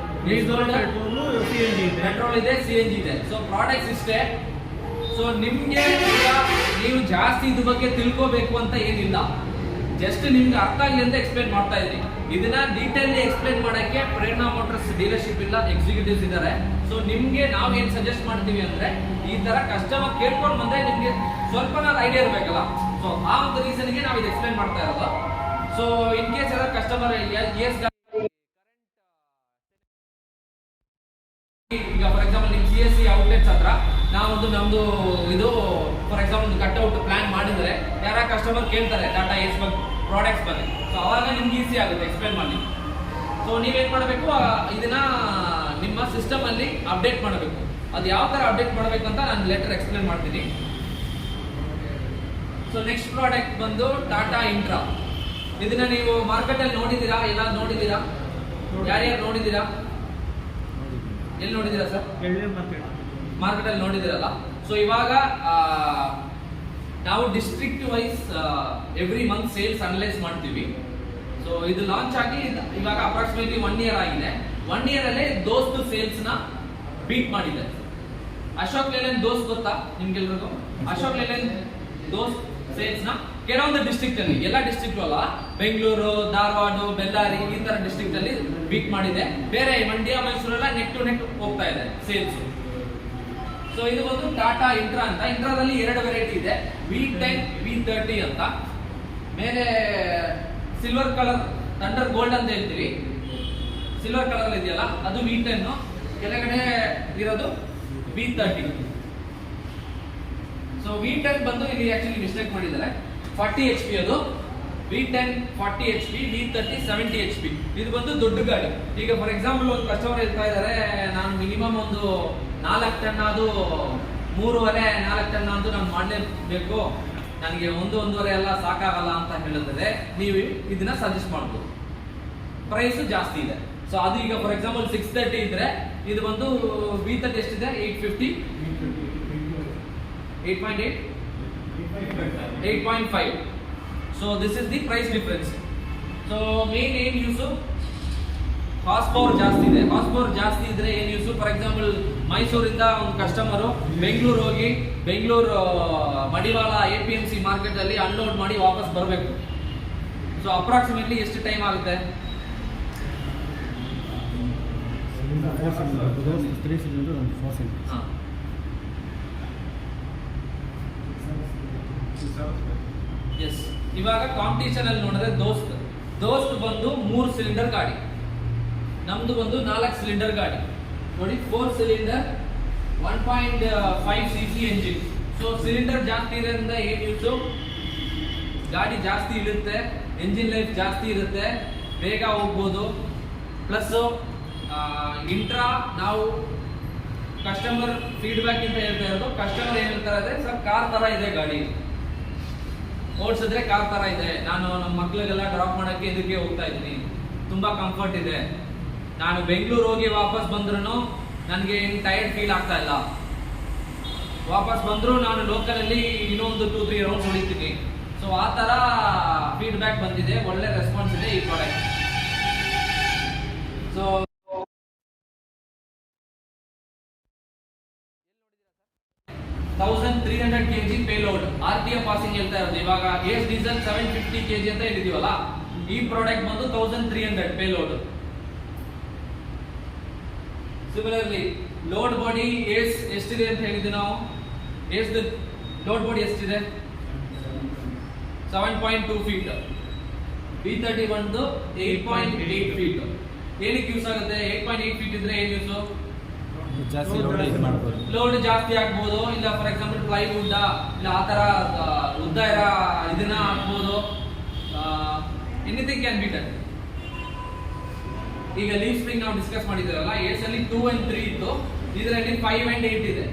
ಏಸ್ ಗೋಲ್ಡ್ ಪೆಟ್ರೋಲ್, CNG ಇದೆ. ಪೆಟ್ರೋಲ್ ಇದೆ, CNG ಇದೆ. ಸೊ ಪ್ರಾಡಕ್ಟ್ಸ್ ಇಷ್ಟೇ. ಸೊ ನಿಮ್ಗೆ ಈಗ ನೀವು ಜಾಸ್ತಿ ಇದ್ರ ಬಗ್ಗೆ ತಿಳ್ಕೋಬೇಕು ಅಂತ ಏನಿಲ್ಲ, ಜಸ್ಟ್ ನಿಮ್ಗೆ ಅರ್ಥ ಆಗಲಿ ಅಂತ ಎಕ್ಸ್ಪ್ಲೇನ್ ಮಾಡ್ತಾ ಇದ್ದೀನಿ. ಇದನ್ನ ಡೀಟೇಲ್ ಎಕ್ಸ್ಪ್ಲೇನ್ ಮಾಡಕ್ಕೆ ಪ್ರೇರಣಾ ಮೋಟರ್ಸ್ ಡೀಲರ್ಶಿಪ್ ಇಲ್ಲ, ಎಕ್ಸಿಕ್ಯೂಟಿವ್ಸ್ ಇದ್ದಾರೆ. ಸೊ ನಿಮ್ಗೆ ನಾವು ಏನ್ ಸಜೆಸ್ಟ್ ಮಾಡ್ತೀವಿ ಅಂದ್ರೆ ಈ ತರ ಕಸ್ಟಮರ್ ಕೇಳ್ಕೊಂಡು ಬಂದ್ರೆ ನಿಮ್ಗೆ ಸ್ವಲ್ಪ ಐಡಿಯಾ ಇರಬೇಕಲ್ಲ. ಸೊ ಆ ಒಂದು ರೀಸನ್ಗೆ ನಾವು ಇದು ಎಕ್ಸ್ಪ್ಲೇನ್ ಮಾಡ್ತಾ ಇರೋದು. ಸೊ ಇನ್ ಕೇಸ್ ಯಾರು ಕಸ್ಟಮರ್ ಈಗ ಫಾರ್ ಎಕ್ಸಾಂಪಲ್ ನಿಮ್ CSC ಔಟ್ಲೆಟ್ಸ್ ಹತ್ರ ನಾವೊಂದು ನಮ್ದು ಇದು ಫಾರ್ ಎಕ್ಸಾಂಪಲ್ ಒಂದು ಕಟ್ಔಟ್ ಪ್ಲಾನ್ ಮಾಡಿದ್ರೆ ಯಾರ ಕಸ್ಟಮರ್ ಕೇಳ್ತಾರೆ ಟಾಟಾ ಏಸ್ ಬಗ್ಗೆ ಪ್ರಾಡಕ್ಟ್ಸ್ ಬಗ್ಗೆ. ಸೊ ಅವಾಗ ನಿಮ್ಗೆ ಈಸಿ ಆಗುತ್ತೆ ಎಕ್ಸ್ಪ್ಲೇನ್ ಮಾಡಿ. ಸೊ ನೀವೇನ್ ಮಾಡಬೇಕು, ಇದನ್ನ ನಿಮ್ಮ ಸಿಸ್ಟಮ್ ಅಲ್ಲಿ ಅಪ್ಡೇಟ್ ಮಾಡಬೇಕು. ಅದು ಯಾವ ತರ ಅಪ್ಡೇಟ್ ಮಾಡಬೇಕು ಅಂತ ನಾನು ಲೆಟರ್ ಎಕ್ಸ್ಪ್ಲೇನ್ ಮಾಡ್ತೀನಿ. ಸೊ ನೆಕ್ಸ್ಟ್ ಪ್ರಾಡಕ್ಟ್ ಬಂದು ಟಾಟಾ ಇಂಟ್ರಾ. ಇದನ್ನ ನೀವು ಮಾರ್ಕೆಟ್ ಅಲ್ಲಿ ನೋಡಿದೀರಾ? ಎಲ್ಲ ನೋಡಿದೀರಾ? ಯಾರ್ಯಾರು ನೋಡಿದೀರಾ? ಎಲ್ಲಿ ನೋಡಿದೀರಾ ಸರ್? ಮಾರ್ಕೆಟ್ ಅಲ್ಲಿ ನೋಡಿದಿರಲ್ಲ. ಸೊ ಇವಾಗ ನಾವು district wise every month sales analyse ಮಾಡ್ತೀವಿ. ಸೊ ಇದು ಲಾಂಚ್ ಆಗಿ ಇವಾಗ ಅಪ್ರಾಕ್ಸಿಮೇಟ್ಲಿ 1 year ಆಗಿದೆ. 1 year ಅಲ್ಲೇ ದೋಸ್ತ್ ಸೇಲ್ಸ್ ನ ಬೀಟ್ ಮಾಡಿದೆ. ಅಶೋಕ್ ಲೇಲ್ಯಾಂಡ್ ದೋಸ್ತ್ ಗೊತ್ತಾ ನಿಮ್ಗೆಲ್ರಿಗೂ? ಅಶೋಕ್ ಲೇಲ್ಯಾಂಡ್ ದೋಸ್ತ್ ಸೇಲ್ಸ್ ನ ಕೆಲವೊಂದು ಡಿಸ್ಟ್ರಿಕ್ಟ್ ಅಲ್ಲಿ, ಎಲ್ಲ ಡಿಸ್ಟ್ರಿಕ್ಟ್ ಅಲ್ಲ, ಬೆಂಗಳೂರು, ಧಾರವಾಡ, ಬೆಳ್ಳಾರಿ ಈ ತರ ಡಿಸ್ಟ್ರಿಕ್ಟ್ ಅಲ್ಲಿ ಬೀಟ್ ಮಾಡಿದೆ. ಬೇರೆ ಮಂಡ್ಯ, ಮೈಸೂರೆಲ್ಲ ನೆಕ್ ಟು ನೆಕ್ ಹೋಗ್ತಾ ಇದೆ ಸೇಲ್ಸ್. ಸೊ ಇದು ಒಂದು ಟಾಟಾ ಇಂಟ್ರಾ ಅಂತ. ಇಂಟ್ರಾದಲ್ಲಿ 2 ವೆರೈಟಿ ಇದೆ, V10, V30 ಅಂತ. ಮೇಲೆ ಸಿಲ್ವರ್ ಕಲರ್ ಥಂಡರ್ ಗೋಲ್ಡ್ ಅಂತ ಹೇಳ್ತೀವಿ. ಸಿಲ್ವರ್ ಕಲರ್ ಇದೆಯಲ್ಲ ಅದು V10, ಕೆಳಗಡೆ ಇರೋದು V30. ಸೊ V10 ಬಂದು ಇಲ್ಲಿ ಆಕ್ಚುಲಿ ಮಿಸ್ಟೇಕ್ ಮಾಡಿದ್ದಾರೆ, 40 HP ಅದು. V10 40 HP, V30 70 HP. ಇದು ಬಂದು ದೊಡ್ಡ ಗಾಡಿ. ಈಗ ಫಾರ್ ಎಕ್ಸಾಂಪಲ್ ಒಂದು ಕಸ್ಟಮರ್ ಹೇಳ್ತಾ ಇದ್ದಾರೆ, ನಾನು ಮಿನಿಮಮ್ ಒಂದು 4 ಟನ್ ಅದು 3.5-4 ಟನ್ ಅದು ನಾನು ಮಾಡಲೇಬೇಕು, ನನಗೆ 1-1.5 ಎಲ್ಲ ಸಾಕಾಗಲ್ಲ ಅಂತ ಹೇಳಿದ್ರೆ ನೀವು ಇದನ್ನ ಸಜೆಸ್ಟ್ ಮಾಡ್ಬೋದು. ಪ್ರೈಸ್ ಜಾಸ್ತಿ ಇದೆ. ಸೊ ಅದು ಈಗ ಫಾರ್ ಎಕ್ಸಾಂಪಲ್ 630 ಇದ್ರೆ ಇದು ಬಂದು V30 ಎಷ್ಟಿದೆ? 850, 8.8, 8.5. So this is the price difference. So main ಏನು ಯೂಸು, ಹಾರ್ಸ್ ಪವರ್ ಜಾಸ್ತಿ ಇದೆ. ಹಾರ್ಸ್ ಪವರ್ ಜಾಸ್ತಿ ಇದ್ರೆ ಏನು ಯೂಸು, ಫಾರ್ ಎಕ್ಸಾಂಪಲ್ ಮೈಸೂರಿಂದ ಒಂದು ಕಸ್ಟಮರು ಬೆಂಗಳೂರು ಹೋಗಿ ಬೆಂಗಳೂರು ಮಡಿವಾಳ APMC ಮಾರ್ಕೆಟ್ ಅಲ್ಲಿ ಅನ್ಲೋಡ್ ಮಾಡಿ ವಾಪಸ್ ಬರಬೇಕು. ಸೊ ಅಪ್ರಾಕ್ಸಿಮೇಟ್ಲಿ ಎಷ್ಟು ಟೈಮ್ ಆಗುತ್ತೆ? 3 cylinder and 4 cylinder. ಹಾಂ, ಎಸ್. ಇವಾಗ ಕಾಂಪಿಟೇಷನ್ ಅಲ್ಲಿ ನೋಡಿದ್ರೆ ದೋಸ್ತ್ ಬಂದು 3 ಸಿಲಿಂಡರ್ ಗಾಡಿ, ನಮ್ದು ಬಂದು 4 ಸಿಲಿಂಡರ್ ಗಾಡಿ. ನೋಡಿ 4 cylinder 1.5 cc engine. So cylinder ಜಾಸ್ತಿ ಇರೋದ್ರಿಂದ ಏನ್ ಯೂಸು, ಗಾಡಿ ಜಾಸ್ತಿ ಇರುತ್ತೆ, ಎಂಜಿನ್ ಲೈಫ್ ಜಾಸ್ತಿ ಇರುತ್ತೆ, ಬೇಗ ಹೋಗ್ಬೋದು. ಪ್ಲಸ್ ಇಂಟ್ರಾ ನಾವು ಕಸ್ಟಮರ್ ಫೀಡ್ಬ್ಯಾಕ್ ಅಂತ ಹೇಳ್ತಾ ಇರೋದು, ಕಸ್ಟಮರ್ ಏನ್ ಹೇಳ್ತಾರೆ ಅಂದ್ರೆ ಸರ್ ಕಾರ್ ತರ ಇದೆ ಗಾಡಿ, ಓಡಿಸಿದ್ರೆ ಕಾರ್ ತರ ಇದೆ, ನಾನು ನಮ್ಮ ಮಕ್ಳಿಗೆಲ್ಲ ಡ್ರಾಪ್ ಮಾಡಕ್ಕೆ ಇದಕ್ಕೆ ಹೋಗ್ತಾ ಇದ್ದೀನಿ, ತುಂಬಾ ಕಂಫರ್ಟ್ ಇದೆ, ನಾನು ಬೆಂಗಳೂರು ಹೋಗಿ ವಾಪಸ್ ಬಂದ್ರು ನನಗೆ ಟೈರ್ಡ್ ಫೀಲ್ ಆಗ್ತಾ ಇಲ್ಲ, ವಾಪಸ್ ಬಂದ್ರು ನಾನು ಲೋಕಲ್ ಅಲ್ಲಿ ಇನ್ನೊಂದು 2-3 ರೌಂಡ್ಸ್ ಹೊಡಿತೀನಿ. ಸೊ ಆ ತರ ಫೀಡ್ಬ್ಯಾಕ್ ಬಂದಿದೆ, ಒಳ್ಳೆ ರೆಸ್ಪಾನ್ಸ್ ಇದೆ ಈ product. So 1300 kg payload, RTO passing ಹೇಳ್ತಾ ಇರೋದು. ಇವಾಗ ಏಸ್ ಡೀಸೆಲ್ 750 kg ಅಂತ ಹೇಳಿದೀವಲ್ಲ, ಈ ಪ್ರಾಡಕ್ಟ್ ಬಂದು 1300 ಪೇಲೋಡ್. ಸಿಮಿಲರ್ಲಿ ಲೋಡ್ ಬಾಡಿ ಏಸ್ ಎಷ್ಟಿದೆ ಅಂತ ಹೇಳಿದ್ವಿ ನಾವು, ಏಸ್ ಲೋಡ್ ಬಾಡಿ ಎಷ್ಟಿದೆ? 7.2 ಫೀಟ್. V30 ಬಂದು 8.8 ಫೀಟ್. ಏನಕ್ಕೆ ಯೂಸ್ ಆಗುತ್ತೆ? 8.8 ಫೀಟ್ ಇದ್ರೆ ಏನ್ ಯೂಸು? ಜಾಸ್ತಿ ಲೋಡ್ ಇದು ಮಾಡ್ಬೋದು. ಲೋಡ್ ಜಾಸ್ತಿ ಆಗ್ಬೋದು, ಇಲ್ಲ ಫಾರ್ ಎಕ್ಸಾಂಪಲ್ ಪ್ಲೈವುಡ್ ಇಲ್ಲ ಆ ತರ ಉದ್ದ ಇರೋ ಇದನ್ನ ಹಾಕ್ಬೋದು. Anything can be done. ಈಗ ಲೀಫ್ ಸ್ಪ್ರಿಂಗ್ ನಾವು ಡಿಸ್ಕಸ್ ಮಾಡಿದ್ರಲ್ಲ, ಏಸ್ ಅಲ್ಲಿ 2 and 3 ಇತ್ತು, ಇದರಲ್ಲಿ 5 and 8 ಇದೆ.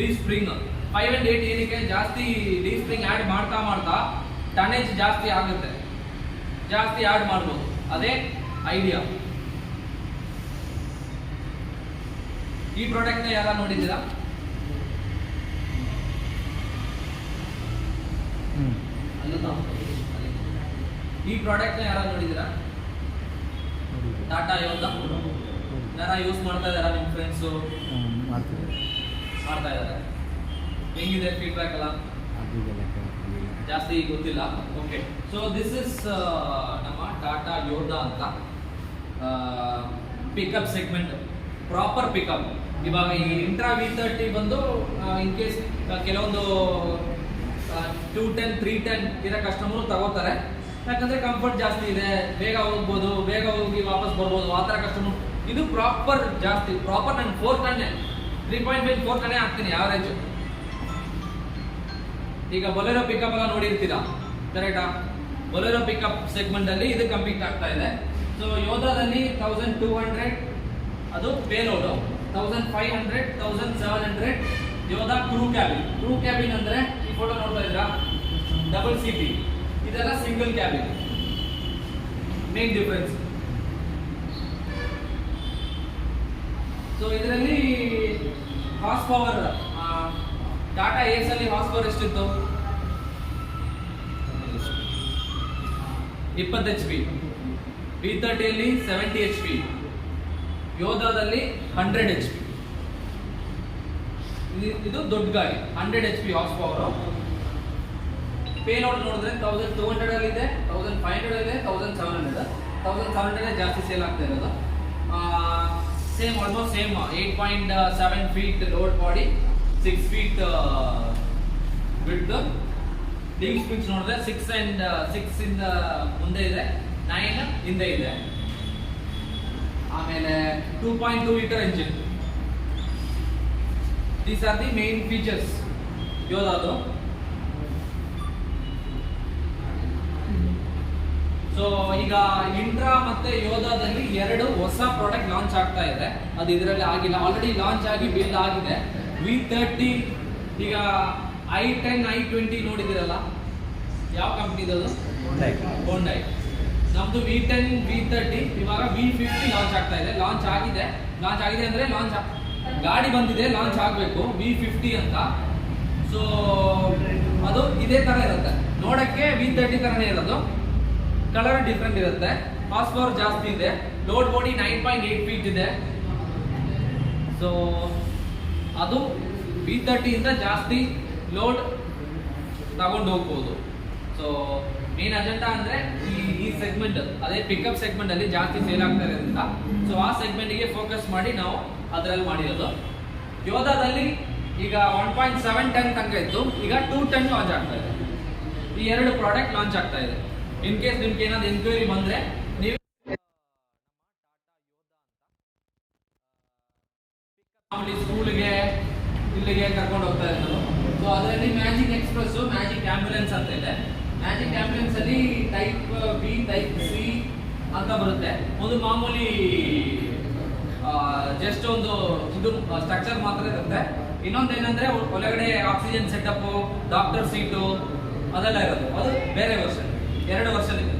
ಲೀಫ್ ಸ್ಪ್ರಿಂಗ್ 5 and 8 ಏನಕ್ಕೆ? ಜಾಸ್ತಿ ಲೀಫ್ ಸ್ಪ್ರಿಂಗ್ ಆಡ್ ಮಾಡ್ತಾ ಟನೇಜ್ ಜಾಸ್ತಿ ಆಗುತ್ತೆ, ಜಾಸ್ತಿ ಆಡ್ ಮಾಡ್ಬೋದು, ಅದೇ ಐಡಿಯಾ. ಈ ಪ್ರಾಡಕ್ಟ್ ನ ಯಾರ ನೋಡಿದ್ದೀರಾ? ಈ ಪ್ರಾಡಕ್ಟ್ ನ ಯಾರ ನೋಡಿದ್ದೀರಾ? ಟಾಟಾ ಯೋಧ ಯಾರ ಯೂಸ್ ಮಾಡ್ತಾ ಇದಾರ? ನಿಮ್ ಫ್ರೆಂಡ್ಸ್ ಮಾಡ್ತಾ ಇದಾರೆ. ಹೆಂಗಿದೆ ಫೀಡ್ಬ್ಯಾಕ್ ಎಲ್ಲ? ಜಾಸ್ತಿ ಗೊತ್ತಿಲ್ಲ. ಓಕೆ, ಸೊ ದಿಸ್ ಇಸ್ ನಮ್ಮ ಟಾಟಾ ಯೋಧ ಅಂತ ಪಿಕಪ್ ಸೆಗ್ಮೆಂಟ್, ಪ್ರಾಪರ್ ಪಿಕಪ್. ಇವಾಗ ಈ ಇಂಟ್ರಾ V30 ಬಂದು ಇನ್ ಕೇಸ್ ಕೆಲವೊಂದು 210, 310 ಇರೋ ಕಸ್ಟಮರ್ ತಗೋತಾರೆ, ಯಾಕಂದ್ರೆ ಕಂಫರ್ಟ್ ಜಾಸ್ತಿ ಇದೆ, ಬೇಗ ಹೋಗ್ಬೋದು, ಬೇಗ ಹೋಗಿ ವಾಪಸ್ ಬರ್ಬೋದು, ಆ ಥರ ಕಸ್ಟಮರ್. ಇದು ಪ್ರಾಪರ್ ಜಾಸ್ತಿ, ಪ್ರಾಪರ್ ನಾನು 4 ಟನ್ನೇ 3.5 4 ಟನ್ನೇ ಹಾಕ್ತೀನಿ ಆವರೇಜ್. ಈಗ ಬೊಲೆರೋ ಪಿಕಪ್ ಎಲ್ಲ ನೋಡಿರ್ತೀರಾ, ಕರೆಕ್ಟಾ? ಬೊಲೆರೋ ಪಿಕಪ್ ಸೆಗ್ಮೆಂಟ್ ಅಲ್ಲಿ ಇದು ಕಂಪ್ಲೀಟ್ ಆಗ್ತಾ ಇದೆ. ಸೊ ಯೋಧಾದಲ್ಲಿ 1200 ಅದು ಪೇಲೋಡ್, 1500, 1700 ಯೋಧಾ ಕ್ರೂ ಕ್ಯಾಬಿನ್ ಅಂದ್ರೆ ಈ ಫೋಟೋ ನೋಡ್ತಾ ಇದ್ರಾ, ಡಬಲ್ ಸೀಟಿ, ಇದೆಲ್ಲ single cabin. Main difference. So ಇದರಲ್ಲಿ ಹಾರ್ಸ್ ಪವರ್, ಟಾಟಾ ಏಸ್ ಅಲ್ಲಿ ಹಾರ್ಸ್ ಪವರ್ ಎಷ್ಟಿತ್ತು? 20 HP. V30 ಅಲ್ಲಿ 70 HP, ಯೋಧಾದಲ್ಲಿ 100 HP. ಇದು ದೊಡ್ಡ ಗಾಡಿ, 100 HP ಹಾರ್ಸ್ ಪವರ್. ಪೇಲೋಡ್ ನೋಡಿದ್ರೆ 1200 ಅಲ್ಲಿ ಇದೆ, 1500 ಇದೆ, 1700 ಜಾಸ್ತಿ ಸೇಲ್ ಆಗ್ತಾ ಇರೋದು. Same almost same 8.7 feet load body, 6 feet ಬಿಡ್ತು. ಲೀಫ್ ಸ್ಪ್ರಿಂಗ್ಸ್ ನೋಡಿದ್ರೆ 6 ಇಂದ ಮುಂದೆ ಇದೆ, 9 ಹಿಂದೆ ಇದೆ. ಆಮೇಲೆ 2.2 litre engine. These are the main features ಯೋಧಾದು. ಸೊ ಈಗ ಇಂಟ್ರಾ ಮತ್ತೆ ಯೋಧಾದಲ್ಲಿ 2 ಹೊಸ ಪ್ರಾಡಕ್ಟ್ ಲಾಂಚ್ ಆಗ್ತಾ ಇದೆ, ಅದು ಇದರಲ್ಲಿ ಆಗಿಲ್ಲ, ಆಲ್ರೆಡಿ ಲಾಂಚ್ ಆಗಿ ಬಿಲ್ ಆಗಿದೆ. V30, ಈಗ i10, i20 ನೋಡಿದಿರಲ್ಲ, ಯಾವ ಕಂಪ್ನಿದು? ಹೋಂಡೈ. ನಮ್ದು V10, V30, ಇವಾಗ V50 ಲಾಂಚ್ ಆಗ್ತಾ ಇದೆ. ಲಾಂಚ್ ಆಗಿದೆ ಅಂದ್ರೆ ಗಾಡಿ ಬಂದಿದೆ, ಲಾಂಚ್ ಆಗಬೇಕು V50 ಅಂತ. ಸೊ ಅದು ಇದೇ ತರ ಇರುತ್ತೆ, ನೋಡಕ್ಕೆ V30 ತರನೇ ಇರೋದು, ಕಲರ್ ಡಿಫ್ರೆಂಟ್ ಇರುತ್ತೆ. ಹಾರ್ಸ್ ಪವರ್ ಜಾಸ್ತಿ ಇದೆ. ಲೋಡ್ ಬಾಡಿ 9.8 ಫೀಟ್ ಇದೆ. ಸೊ ಅದು V30 ಇಂದ ಜಾಸ್ತಿ ಲೋಡ್ ತಗೊಂಡು ಹೋಗ್ಬೋದು. ಸೊ ಮೇನ್ ಅಜೆಂಡಾ ಅಂದ್ರೆ ಈ ಸೆಗ್ಮೆಂಟ್, ಅದೇ ಪಿಕಪ್ ಸೆಗ್ಮೆಂಟ್ ಅಲ್ಲಿ ಜಾಸ್ತಿ ಸೇಲ್ ಆಗ್ತಾ ಇರೋದ್ರಿಂದ ಸೊ ಆ ಸೆಗ್ಮೆಂಟ್ ಗೆ ಫೋಕಸ್ ಮಾಡಿ ನಾವು ಅದರಲ್ಲಿ ಮಾಡಿರೋದು. ಯೋಧಾದಲ್ಲಿ ಈಗ 1.7 ಟನ್ ತನಕ ಇತ್ತು, ಈಗ 2 ಟನ್ ಲಾಂಚ್ ಆಗ್ತಾ ಇದೆ. ಈ 2 ಪ್ರಾಡಕ್ಟ್ ಲಾಂಚ್ ಆಗ್ತಾ ಇದೆ. ಇನ್ ಕೇಸ್ ನಿಮ್ಗೆ ಏನಾದ್ರು ಎನ್ಕ್ವೈರಿ ಬಂದ್ರೆ ನೀವು ಸ್ಕೂಲ್ಗೆ ಇಲ್ಲಿಗೆ ಕರ್ಕೊಂಡು ಹೋಗ್ತಾ ಇದ್ರು. ಸೊ ಅದರಲ್ಲಿ ಮ್ಯಾಜಿಕ್ ಎಕ್ಸ್ಪ್ರೆಸ್, ಮ್ಯಾಜಿಕ್ ಆಂಬ್ಯುಲೆನ್ಸ್ ಅಂತ ಇದೆ. ಮ್ಯಾಜಿಕ್ ಆಂಬ್ಯುಲೆನ್ಸ್ ಅಲ್ಲಿ ಟೈಪ್ ಬಿ, ಟೈಪ್ ಸಿ ಅಂತ ಬರುತ್ತೆ. ಒಂದು ಮಾಮೂಲಿ ಜಸ್ಟ್ ಒಂದು ಇದು ಸ್ಟ್ರಕ್ಚರ್ ಮಾತ್ರ ಇರುತ್ತೆ. ಇನ್ನೊಂದೇನಂದ್ರೆ ಒಳಗಡೆ ಆಕ್ಸಿಜನ್ ಸೆಟಪ್, ಡಾಕ್ಟರ್ ಸೀಟು ಅದೆಲ್ಲ ಇರೋದು. ಅದು ಬೇರೆ ವರ್ಷನ್, 2 ವರ್ಷನ್ ಇದೆ.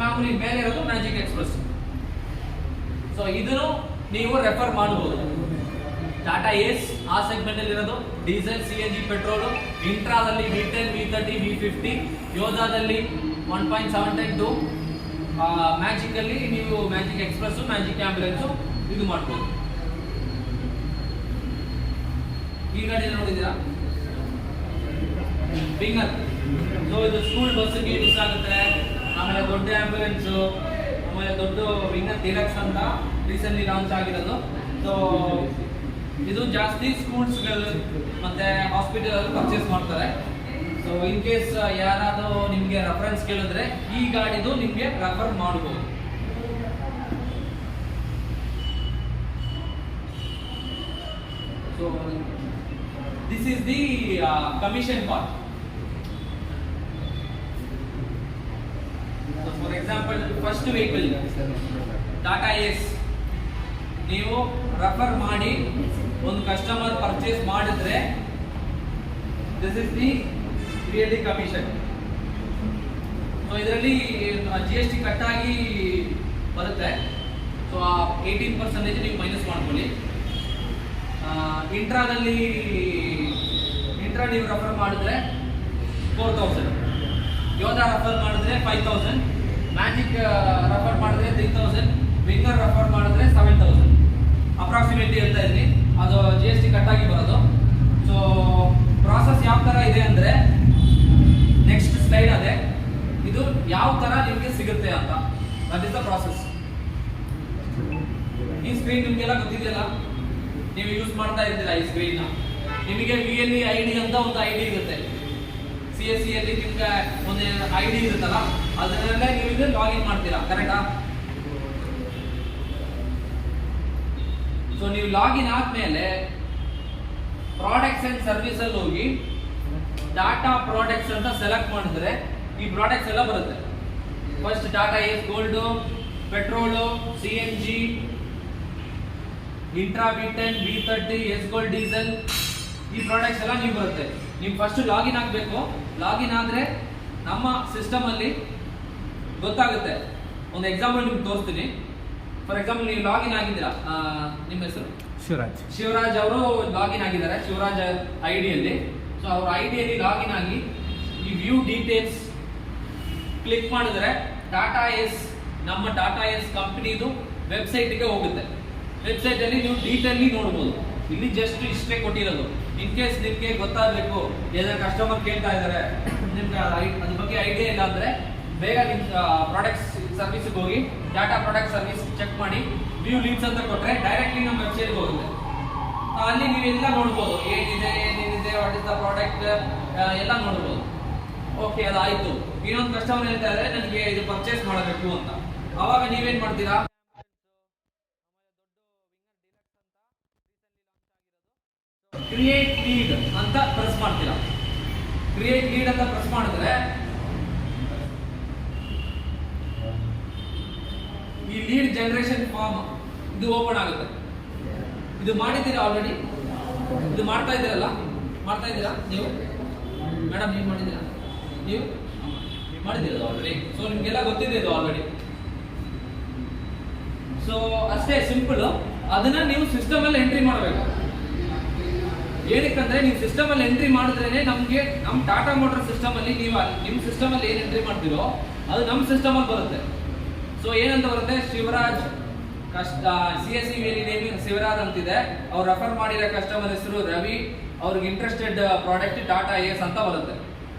ಮಾಮೂಲಿ ಮೇಲೆ ಇರೋದು ಮ್ಯಾಜಿಕ್ ಎಕ್ಸ್ಪ್ರೆಸ್. ಸೊ ಇದನ್ನು ನೀವು ರೆಫರ್ ಮಾಡಬಹುದು. ಟಾಟಾ ಏಸ್ ಆ ಸೆಗ್ಮೆಂಟ್ ಅಲ್ಲಿ ಇರೋದು, ಡೀಸೆಲ್, CNG, ಪೆಟ್ರೋಲು. ಇಂಟ್ರಾದಲ್ಲಿ V10, V30, V50. ಯೋಧಾದಲ್ಲಿ 1.7 ಟು. ಮ್ಯಾಜಿಕ್ ಅಲ್ಲಿ ನೀವು ಮ್ಯಾಜಿಕ್ ಎಕ್ಸ್ಪ್ರೆಸ್, ಮ್ಯಾಜಿಕ್ ಆಂಬ್ಯುಲೆನ್ಸ್ ಇದು ಮಾಡ್ಬೋದು. ಈ ಗಾಡಿ ನೋಡಿದ್ದೀರಾ, ವಿಂಗರ್. ಸೊ ಇದು ಸ್ಕೂಲ್ ಬಸ್ಗೆ ಯೂಸ್ ಆಗುತ್ತೆ. ಆಮೇಲೆ ದೊಡ್ಡ ಆಂಬ್ಯುಲೆನ್ಸ್, ಆಮೇಲೆ ದೊಡ್ಡ ವಿಂಗರ್ ಡಿಲಕ್ಸ್ ಅಂತ ರೀಸೆಂಟ್ಲಿ ಲಾಂಚ್ ಆಗಿರೋದು. ಸೊ ಇದು ಜಾಸ್ತಿ ಸ್ಕೂಲ್ಸ್ಗಳು ಮತ್ತೆ ಹಾಸ್ಪಿಟಲ್ ಅಲ್ಲಿ ಪರ್ಚೇಸ್ ಮಾಡ್ತಾರೆ. ಸೊ ಇನ್ ಕೇಸ್ ಯಾರಾದರೂ ನಿಮಗೆ ರೆಫರೆನ್ಸ್ ಕೇಳಿದ್ರೆ ಈ ಗಾಡಿದು ನಿಮಗೆ ರೆಫರ್ ಮಾಡಬಹುದು. So this is the commission part. For example, first vehicle Tata Ace ನೀವು ರೆಫರ್ ಮಾಡಿ ಒಂದು ಕಸ್ಟಮರ್ ಪರ್ಚೇಸ್ ಮಾಡಿದ್ರೆ this is the really commission. So ಇದರಲ್ಲಿ GST ಕಟ್ಟಾಗಿ ಬರುತ್ತೆ. ಸೊ ಆ 18% ನೀವು ಮೈನಸ್ ಮಾಡ್ಕೊಳ್ಳಿ. ಇಂಟ್ರಾದಲ್ಲಿ ನೀವು ರೆಫರ್ ಮಾಡಿದ್ರೆ 4000, ಯೋಧಾ ರೆಫರ್ ಮಾಡಿದ್ರೆ 5000, ಮ್ಯಾಜಿಕ್ ರೆಫರ್ ಮಾಡಿದ್ರೆ 3000, ವಿಂಗರ್ ರೆಫರ್ ಮಾಡಿದ್ರೆ 7000 ಅಪ್ರಾಕ್ಸಿಮೇಟ್ಲಿ ಹೇಳ್ತಾ ಇದ್ದೀನಿ. ಅದು GST ಕಟ್ಟಾಗಿ ಬರೋದು. ಸೊ ಪ್ರಾಸೆಸ್ ಯಾವ ತರ ಇದೆ ಅಂದ್ರೆ, ನೆಕ್ಸ್ಟ್ ಸ್ಲೈಡ್ ಅದೇ, ಇದು ಯಾವ ತರ ನಿಮಗೆ ಸಿಗುತ್ತೆ ಅಂತ. That is the process. ಈ ಸ್ಕ್ರೀನ್ ನಿಮ್ಗೆಲ್ಲ ಗೊತ್ತಿದೆಯಲ್ಲ, ನೀವು ಯೂಸ್ ಮಾಡ್ತಾ ಇರ್ತೀರಾ ಈ ಸ್ಕ್ರೀನ್. ನಿಮಗೆ VLE ID ಅಂತ ಒಂದು ID ಇರುತ್ತೆ. CSC ಅಲ್ಲಿ ನಿಮ್ಗೆ ಒಂದು ID ಇರುತ್ತಲ್ಲ, ಅದರಲ್ಲೇ ನೀವು ಲಾಗಿನ್ ಮಾಡ್ತೀರಾ, ಕರೆಕ್ಟಾ? ಸೊ ನೀವು ಲಾಗಿನ್ ಆದ್ಮೇಲೆ ಪ್ರಾಡಕ್ಟ್ಸ್ ಅಂಡ್ ಸರ್ವಿಸ್ ಅಲ್ಲಿ ಹೋಗಿ ಟಾಟಾ ಪ್ರಾಡಕ್ಟ್ಸ್ ಅಂತ ಸೆಲೆಕ್ಟ್ ಮಾಡಿದ್ರೆ ಈ ಪ್ರಾಡಕ್ಟ್ಸ್ ಎಲ್ಲ ಬರುತ್ತೆ. First Tata Ace Gold, petrol, CNG, Intra V10, V30, Ace Gold diesel, ಈ ಪ್ರಾಡಕ್ಟ್ಸ್ ಎಲ್ಲ ನೀವು ಬರುತ್ತೆ. ನೀವು ಫಸ್ಟ್ ಲಾಗಿನ್ ಆಗಬೇಕು. ಲಾಗಿನ್ ಆದ್ರೆ ನಮ್ಮ ಸಿಸ್ಟಮ್ ಅಲ್ಲಿ ಗೊತ್ತಾಗುತ್ತೆ. ಒಂದು ಎಕ್ಸಾಂಪಲ್ ನಿಮ್ಗೆ ತೋರಿಸ್ತೀನಿ. ಫಾರ್ ಎಕ್ಸಾಂಪಲ್ ನೀವು ಲಾಗಿನ್ ಆಗಿದ್ದೀರಾ, ನಿಮ್ಮ ಹೆಸರು ಶಿವರಾಜ್ ಅವರು ಲಾಗಿನ್ ಆಗಿದ್ದಾರೆ ಶಿವರಾಜ್ ID-ಯಲ್ಲಿ. ಸೊ ಅವ್ರ ID-ಯಲ್ಲಿ ಲಾಗಿನ್ ಆಗಿ ಈ ವ್ಯೂ ಡೀಟೇಲ್ಸ್ ಕ್ಲಿಕ್ ಮಾಡಿದ್ರೆ ಟಾಟಾ ಏಸ್, ನಮ್ಮ ಟಾಟಾ ಏಸ್ ಕಂಪನಿದು ವೆಬ್ಸೈಟ್ಗೆ ಹೋಗುತ್ತೆ. ವೆಬ್ಸೈಟ್ ಅಲ್ಲಿ ನೀವು ಡೀಟೇಲಿ ನೋಡ್ಬೋದು. ಇಲ್ಲಿ ಜಸ್ಟ್ ಇಷ್ಟೇ ಕೊಟ್ಟಿರೋದು. ಇನ್ ಕೇಸ್ ನಿಮ್ಗೆ ಗೊತ್ತಾಗಬೇಕು, ಏನಾದ್ರು ಕಸ್ಟಮರ್ ಕೇಳ್ತಾ ಇದ್ದಾರೆ, ನಿಮ್ಗೆ ಅದ್ರ ಬಗ್ಗೆ ಐಡಿಯಾ ಇಲ್ಲ ಅಂದ್ರೆ ಬೇಗ ನಿಮ್ಮ ಪ್ರಾಡಕ್ಟ್ಸ್ ಸರ್ವಿಸ್ಗೆ ಹೋಗಿ ಟಾಟಾ ಪ್ರಾಡಕ್ಟ್ ಸರ್ವಿಸ್ ಚೆಕ್ ಮಾಡಿ ವ್ಯೂ ಲೀಡ್ಸ್ ಅಂತ ಕೊಟ್ಟರೆ ಡೈರೆಕ್ಟ್ಲಿ ನಮ್ಮ ವೆಬ್ಸೈಟ್ಗೆ ಹೋಗುತ್ತೆ. ಅಲ್ಲಿ ನೀವೆಲ್ಲ ನೋಡ್ಬೋದು, ಏನಿದೆ ವಾಟ್ ಇಸ್ ದ ಪ್ರಾಡಕ್ಟ್ ಎಲ್ಲ ನೋಡ್ಬೋದು. ಓಕೆ, ಅದಾಯ್ತು. ಇನ್ನೊಂದು ಕಸ್ಟಮರ್ ಹೇಳ್ತಾ ಇದ್ದಾರೆ ನನಗೆ ಇದು ಪರ್ಚೇಸ್ ಮಾಡಬೇಕು ಅಂತ. ಅವಾಗ ನೀವೇನ್ ಮಾಡ್ತೀರಾ, ಕ್ರಿಯೇಟ್ ಲೀಡ್ ಅಂತ ಪ್ರೆಸ್ ಮಾಡ್ತೀರಾ. ಕ್ರಿಯೇಟ್ ಲೀಡ್ ಅಂತ ಪ್ರೆಸ್ ಮಾಡಿದ್ರೆ ಈ ಲೀಡ್ ಜನರೇಷನ್ ಫಾರ್ಮ್ ಇದು ಓಪನ್ ಆಗುತ್ತೆ. ಇದು ಮಾಡಿದ್ದೀರಾ ಆಲ್ರೆಡಿ? ಇದು ಮಾಡ್ತಾ ಇದ್ದೀರಲ್ಲ, ಮಾಡ್ತಾ ಇದ್ದೀರಾ ನೀವು? ಮೇಡಮ್ ನೀವು ಮಾಡಿದ್ದೀರಾ? ನೀವು ಮಾಡಿದ್ದೀರಾ ಆಲ್ರೆಡಿ? ಸೊ ನಿಮ್ಗೆಲ್ಲ ಗೊತ್ತಿದೆ ಇದು ಆಲ್ರೆಡಿ. ಸೊ ಅಷ್ಟೇ ಸಿಂಪಲ್. ಅದನ್ನ ನೀವು ಸಿಸ್ಟಮ್ ಅಲ್ಲಿ ಎಂಟ್ರಿ ಮಾಡಬೇಕು. ಏನಕ್ಕಂದ್ರೆ ನೀವು ಸಿಸ್ಟಮ್ ಅಲ್ಲಿ ಎಂಟ್ರಿ ಮಾಡಿದ್ರೇನೆ ನಮ್ಗೆ ನಮ್ಮ ಟಾಟಾ ಮೋಟರ್ ಸಿಸ್ಟಮ್ ಅಲ್ಲಿ ನೀವು ನಿಮ್ಮ ಸಿಸ್ಟಮ್ ಅಲ್ಲಿ ಏನ್ ಎಂಟ್ರಿ ಮಾಡ್ತೀರೋ ಅದು ನಮ್ಮ ಸಿಸ್ಟಮಲ್ಲಿ ಬರುತ್ತೆ. ಸೊ ಏನಂತ ಬರುತ್ತೆ, ಶಿವರಾಜ್ CSE ನೇಮ್ ಶಿವರಾಜ್ ಅಂತಿದೆ. ಅವ್ರು ರೆಫರ್ ಮಾಡಿರೋ ಕಸ್ಟಮರ್ ಹೆಸರು ರವಿ, ಅವ್ರಿಗೆ ಇಂಟ್ರೆಸ್ಟೆಡ್ ಪ್ರಾಡಕ್ಟ್ ಟಾಟಾ AS ಅಂತ ಬರುತ್ತೆ.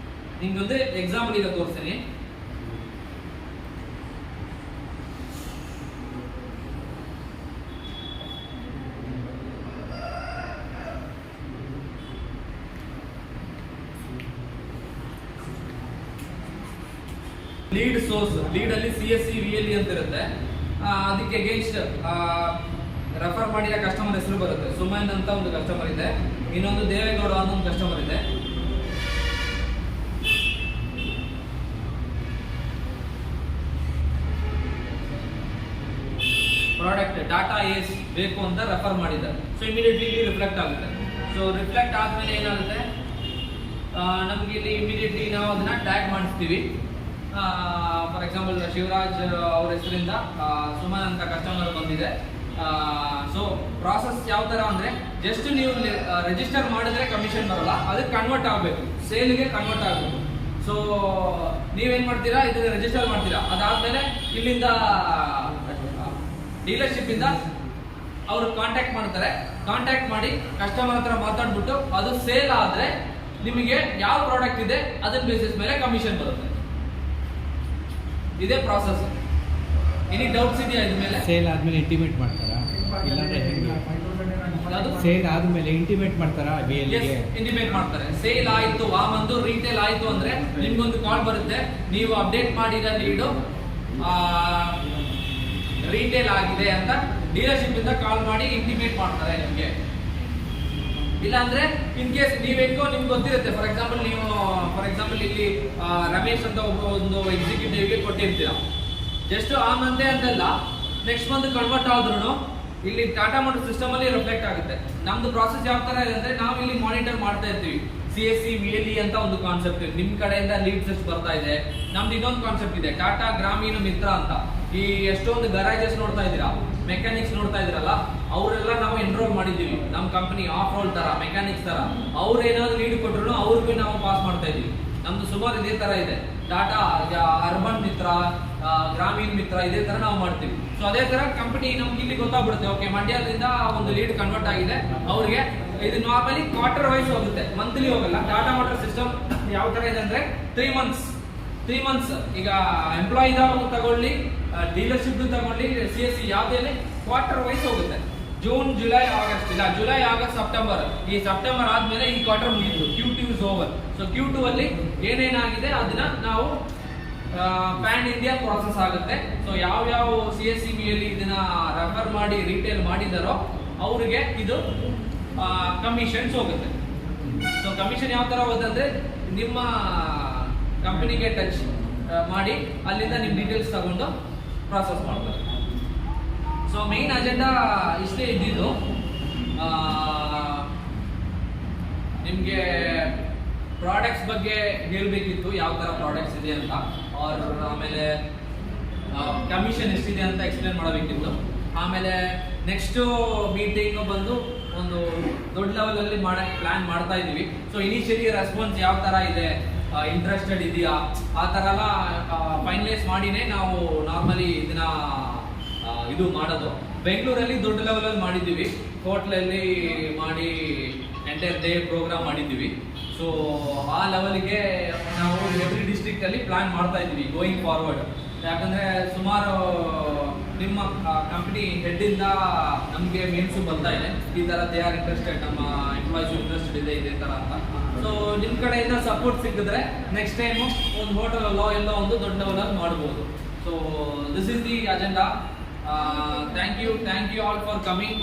ನಿಮ್ಗೊಂದು ಎಕ್ಸಾಂಪಲ್ ಈಗ ತೋರಿಸ್ತೀನಿ. ಲೀಡ್ ಸೋರ್ಸ್, ಲೀಡ್ ಅಲ್ಲಿ CSE VLE ಅಂತ ಇರುತ್ತೆ. ಅದಕ್ಕೆ ಅಗೇನ್ಸ್ಟ್ ರೆಫರ್ ಮಾಡಿರೋ ಕಸ್ಟಮರ್ ಹೆಸರು ಬರುತ್ತೆ. ಸುಮನ್ ಅಂತ ಒಂದು ಕಸ್ಟಮರ್ ಇದೆ, ಇನ್ನೊಂದು ದೇವೇಗೌಡ ಅನ್ನೋ ಒಂದು ಕಸ್ಟಮರ್ ಇದೆ. ಪ್ರಾಡಕ್ಟ್ ಟಾಟಾ AS ಬೇಕು ಅಂತ ರೆಫರ್ ಮಾಡಿದ್ದಾರೆ. ಸೊ ಇಮಿಡಿಯೇಟ್ಲಿ ಇಲ್ಲಿ ರಿಫ್ಲೆಕ್ಟ್ ಆಗುತ್ತೆ. ಸೊ ರಿಫ್ಲೆಕ್ಟ್ ಆದ್ಮೇಲೆ ಏನಾಗುತ್ತೆ, ನಮ್ಗೆ ಇಲ್ಲಿ ಇಮಿಡಿಯೇಟ್ಲಿ ನಾವು ಅದನ್ನ ಟ್ಯಾಗ್ ಮಾಡಿಸ್ತೀವಿ. ಫಾರ್ ಎಕ್ಸಾಂಪಲ್ ಶಿವರಾಜ್ ಅವ್ರ ಹೆಸರಿಂದ ಸುಮನ್ ಅಂತ ಕಸ್ಟಮರ್ ಬಂದಿದೆ. ಸೊ ಪ್ರಾಸೆಸ್ ಯಾವ ತರ ಅಂದ್ರೆ, ಜಸ್ಟ್ ನೀವು ರಿಜಿಸ್ಟರ್ ಮಾಡಿದ್ರೆ ಕಮಿಷನ್ ಬರಲ್ಲ, ಅದಕ್ಕೆ ಕನ್ವರ್ಟ್ ಆಗಬೇಕು, ಸೇಲ್ಗೆ ಕನ್ವರ್ಟ್ ಆಗಬೇಕು. ಸೊ ನೀವೇನ್ ಮಾಡ್ತೀರಾ, ಇದನ್ನ ರಿಜಿಸ್ಟರ್ ಮಾಡ್ತೀರಾ, ಅದಾದ್ಮೇಲೆ ಇಲ್ಲಿಂದ ಡೀಲರ್ಶಿಪ್ ಇಂದ ಅವ್ರು ಕಾಂಟ್ಯಾಕ್ಟ್ ಮಾಡ್ತಾರೆ. ಕಾಂಟ್ಯಾಕ್ಟ್ ಮಾಡಿ ಕಸ್ಟಮರ್ ಹತ್ರ ಮಾತಾಡ್ಬಿಟ್ಟು ಅದು ಸೇಲ್ ಆದ್ರೆ ನಿಮಗೆ ಯಾವ ಪ್ರಾಡಕ್ಟ್ ಇದೆ ಅದನ್ನ ಬೇಸಿಸ್ ಮೇಲೆ ಕಮಿಷನ್ ಬರುತ್ತೆ. ಇದೇ ಪ್ರಾಸೆಸ್. ಎನಿ ಡೌಟ್ಸ್ ಇದೆಯಾ ಇದ್ರ ಮೇಲೆ? ಸೇಲ್ ಆದ್ಮೇಲೆ ಇಂಟಿಮೇಟ್ ಮಾಡ್ತಾರಾ, ಇಲ್ಲಾಂದ್ರೆ ಸೇಲ್ ಆದ್ಮೇಲೆ ಇಂಟಿಮೇಟ್ ಮಾಡ್ತಾರಾ VLE-ಗೆ? ಇಂಟಿಮೇಟ್ ಮಾಡ್ತಾರೆ. ಸೇಲ್ ಆಯ್ತು, ಒಂದು ರೀಟೇಲ್ ಆಯ್ತು ಅಂದ್ರೆ ನಿಮ್ಗೊಂದು ಕಾಲ್ ಬರುತ್ತೆ, ನೀವು ಅಪ್ಡೇಟ್ ಮಾಡಿದ ಲೀಡು ರೀಟೇಲ್ ಆಗಿದೆ ಅಂತ ಡೀಲರ್ಶಿಪ್ ಇಂದ ಕಾಲ್ ಮಾಡಿ ಇಂಟಿಮೇಟ್ ಮಾಡ್ತಾರೆ ನಿಮ್ಗೆ. ಇಲ್ಲಾಂದ್ರೆ ಇನ್ ಕೇಸ್ ನೀವೆಂಗೋ ನಿಮ್ಗೆ ಗೊತ್ತಿರುತ್ತೆ, ಫಾರ್ ಎಕ್ಸಾಂಪಲ್ ಇಲ್ಲಿ ರಮೇಶ್ ಅಂತ ಒಂದು ಎಕ್ಸಿಕ್ಯೂಟಿವ್ಗೆ ಕೊಟ್ಟಿರ್ತೀರಾ. ಜಸ್ಟ್ ಆ ಮಂತ್ ಅಂತಲ್ಲ, ನೆಕ್ಸ್ಟ್ ಮಂತ್ ಕನ್ವರ್ಟ್ ಆದ್ರೂ ಇಲ್ಲಿ ಟಾಟಾ ಮೋಟರ್ ಸಿಸ್ಟಮ್ ಅಲ್ಲಿ ರಿಫ್ಲೆಕ್ಟ್ ಆಗುತ್ತೆ. ನಮ್ದು ಪ್ರಾಸೆಸ್ ಯಾವ ತರ ಇದೆ ಅಂದ್ರೆ, ನಾವು ಇಲ್ಲಿ ಮಾನಿಟರ್ ಮಾಡ್ತಾ ಇರ್ತೀವಿ. CSE VLE ಅಂತ ಒಂದು ಕಾನ್ಸೆಪ್ಟ್, ನಿಮ್ ಕಡೆಯಿಂದ ಲೀಡ್ಸ್ ಎಷ್ಟು ಬರ್ತಾ ಇದೆ. ನಮ್ದು ಇನ್ನೊಂದು ಕಾನ್ಸೆಪ್ಟ್ ಇದೆ, ಟಾಟಾ ಗ್ರಾಮೀಣ ಮಿತ್ರ ಅಂತ. ಈ ಎಷ್ಟೊಂದು ಗರಾಜಸ್ ನೋಡ್ತಾ ಇದ್ದೀರಾ, ಮೆಕ್ಯಾನಿಕ್ಸ್ ನೋಡ್ತಾ ಇದ್ರಲ್ಲ, ಅವರೆಲ್ಲ ನಾವು ಎನ್ರೋಲ್ ಮಾಡಿದ್ದೀವಿ ನಮ್ಮ ಕಂಪನಿ. ಆಫ್ ರೋಲ್ ತರ, ಮೆಕ್ಯಾನಿಕ್ಸ್ ತರ, ಅವ್ರು ಏನಾದ್ರು ಲೀಡ್ ಕೊಟ್ಟರು ಅವ್ರಿಗೂ ನಾವು ಪಾಸ್ ಮಾಡ್ತಾ ಇದೀವಿ. ನಮ್ದು ಸುಮಾರು ಇದೇ ತರ ಇದೆ. ಟಾಟಾ ಅರ್ಬನ್ ಮಿತ್ರ, ಗ್ರಾಮೀಣ ಮಿತ್ರ, ಇದೇ ತರ ನಾವು ಮಾಡ್ತೀವಿ. ಸೊ ಅದೇ ತರ ಕಂಪನಿ ನಮ್ಗೆ ಇಲ್ಲಿ ಗೊತ್ತಾಗ್ಬಿಡುತ್ತೆ, ಓಕೆ ಮಂಡ್ಯದಿಂದ ಒಂದು ಲೀಡ್ ಕನ್ವರ್ಟ್ ಆಗಿದೆ, ಅವ್ರಿಗೆ ಇದು ನಾರ್ಮಲಿ ಕ್ವಾರ್ಟರ್ ವೈಸ್ ಹೋಗುತ್ತೆ, ಮಂತ್ಲಿ ಹೋಗಲ್ಲ. ಟಾಟಾ ಮೋಟರ್ ಸಿಸ್ಟಮ್ ಯಾವ ತರ ಇದೆ ಅಂದ್ರೆ 3 ಮಂತ್ಸ್ ಈಗ ಎಂಪ್ಲಾಯಿ ತಗೊಳ್ಳಿ, ಡೀಲರ್ಶಿಪ್ ತಗೊಳ್ಳಿ, CSE ಯಾವ್ದೇ ಕ್ವಾರ್ಟರ್ ವೈಸ್ ಹೋಗುತ್ತೆ. ಜೂನ್, ಜುಲೈ, ಆಗಸ್ಟ್, ಇಲ್ಲ ಜುಲೈ, ಆಗಸ್ಟ್, ಸೆಪ್ಟೆಂಬರ್. ಈ ಸೆಪ್ಟೆಂಬರ್ ಆದ್ಮೇಲೆ ಈ ಕ್ವಾರ್ಟರ್ ಮುಗಿತು, Q2 is over. So Q2 ಅಲ್ಲಿ ಏನೇನಾಗಿದೆ ಅದನ್ನ ನಾವು ಪ್ಯಾನ್ ಇಂಡಿಯಾ ಪ್ರಾಸೆಸ್ ಆಗುತ್ತೆ. ಸೊ ಯಾವ್ಯಾವ CSE VLE ಇದನ್ನ ರೆಫರ್ ಮಾಡಿ ರೀಟೇಲ್ ಮಾಡಿದಾರೋ ಅವ್ರಿಗೆ ಇದು ಕಮಿಷನ್ಸ್ ಹೋಗುತ್ತೆ. ಸೊ ಕಮಿಷನ್ ಯಾವ ತರ ಹೋಗುತ್ತೆ ಅಂದ್ರೆ, ನಿಮ್ಮ ಕಂಪನಿಗೆ ಟಚ್ ಮಾಡಿ ಅಲ್ಲಿಂದ ನಿಮ್ಮ ಡೀಟೇಲ್ಸ್ ತಗೊಂಡು ಪ್ರಾಸೆಸ್ ಮಾಡ್ತಾರೆ. ಸೊ ಮೇನ್ ಅಜೆಂಡಾ ಇಷ್ಟೇ ಇದ್ದಿದ್ದು. ನಿಮಗೆ ಪ್ರಾಡಕ್ಟ್ಸ್ ಬಗ್ಗೆ ಹೇಳಬೇಕಿತ್ತು, ಯಾವ ಥರ ಪ್ರಾಡಕ್ಟ್ಸ್ ಇದೆ ಅಂತ, ಆಮೇಲೆ ಕಮಿಷನ್ ಎಷ್ಟಿದೆ ಅಂತ ಎಕ್ಸ್ಪ್ಲೇನ್ ಮಾಡಬೇಕಿತ್ತು. ಆಮೇಲೆ ನೆಕ್ಸ್ಟ್ ಮೀಟಿಂಗ್ ಬಂದು ಒಂದು ದೊಡ್ಡ ಲೆವೆಲಲ್ಲಿ ಮಾಡಕ್ಕೆ ಪ್ಲಾನ್ ಮಾಡ್ತಾ ಇದ್ದೀವಿ. ಸೊ ಇನಿಷಿಯಲಿ ರೆಸ್ಪಾನ್ಸ್ ಯಾವ ಥರ ಇದೆ, ಇಂಟ್ರೆಸ್ಟೆಡ್ ಇದೆಯಾ, ಆ ಥರ ಎಲ್ಲ ಫೈನಲೈಸ್ ಮಾಡಿನೇ ನಾವು ನಾರ್ಮಲಿ ಇದನ್ನ ಇದು ಮಾಡೋದು. ಬೆಂಗಳೂರಲ್ಲಿ ದೊಡ್ಡ ಲೆವೆಲಲ್ಲಿ ಮಾಡಿದ್ದೀವಿ, ಹೋಟ್ಲಲ್ಲಿ ಮಾಡಿ ಎಂಟೈರ್ ಡೇ ಪ್ರೋಗ್ರಾಮ್ ಮಾಡಿದ್ದೀವಿ. ಸೊ ಆ ಲೆವೆಲ್ಗೆ ನಾವು ಎವ್ರಿ ಡಿಸ್ಟ್ರಿಕ್ಟ್ ಅಲ್ಲಿ ಪ್ಲಾನ್ ಮಾಡ್ತಾ ಇದ್ದೀವಿ ಗೋಯಿಂಗ್ ಫಾರ್ವರ್ಡ್. ಯಾಕಂದ್ರೆ ಸುಮಾರು ನಿಮ್ಮ ಕಂಪನಿ ಹೆಡ್ ಇಂದ ನಮಗೆ ಮೇಲ್ಸು ಬರ್ತಾ ಇದೆ, ಈ ತರ ದೇ ಆರ್ ಇಂಟ್ರೆಸ್ಟೆಡ್, ನಮ್ಮ ಎಂಪ್ಲಾಯ್ಸ್ ಇಂಟ್ರೆಸ್ಟೆಡ್ ಇದೆ ಇದೇ ತರ ಅಂತ. ಸೊ ನಿಮ್ ಕಡೆಯಿಂದ ಸಪೋರ್ಟ್ ಸಿಕ್ಕಿದ್ರೆ ನೆಕ್ಸ್ಟ್ ಟೈಮ್ ಒಂದು ಹೋಟೆಲ್ ಅಲ್ಲೋ ಎಲ್ಲೋ ಒಂದು ದೊಡ್ಡ ಲೆವೆಲ್ ಮಾಡ್ಬೋದು. So this is the agenda. Thank you all for coming.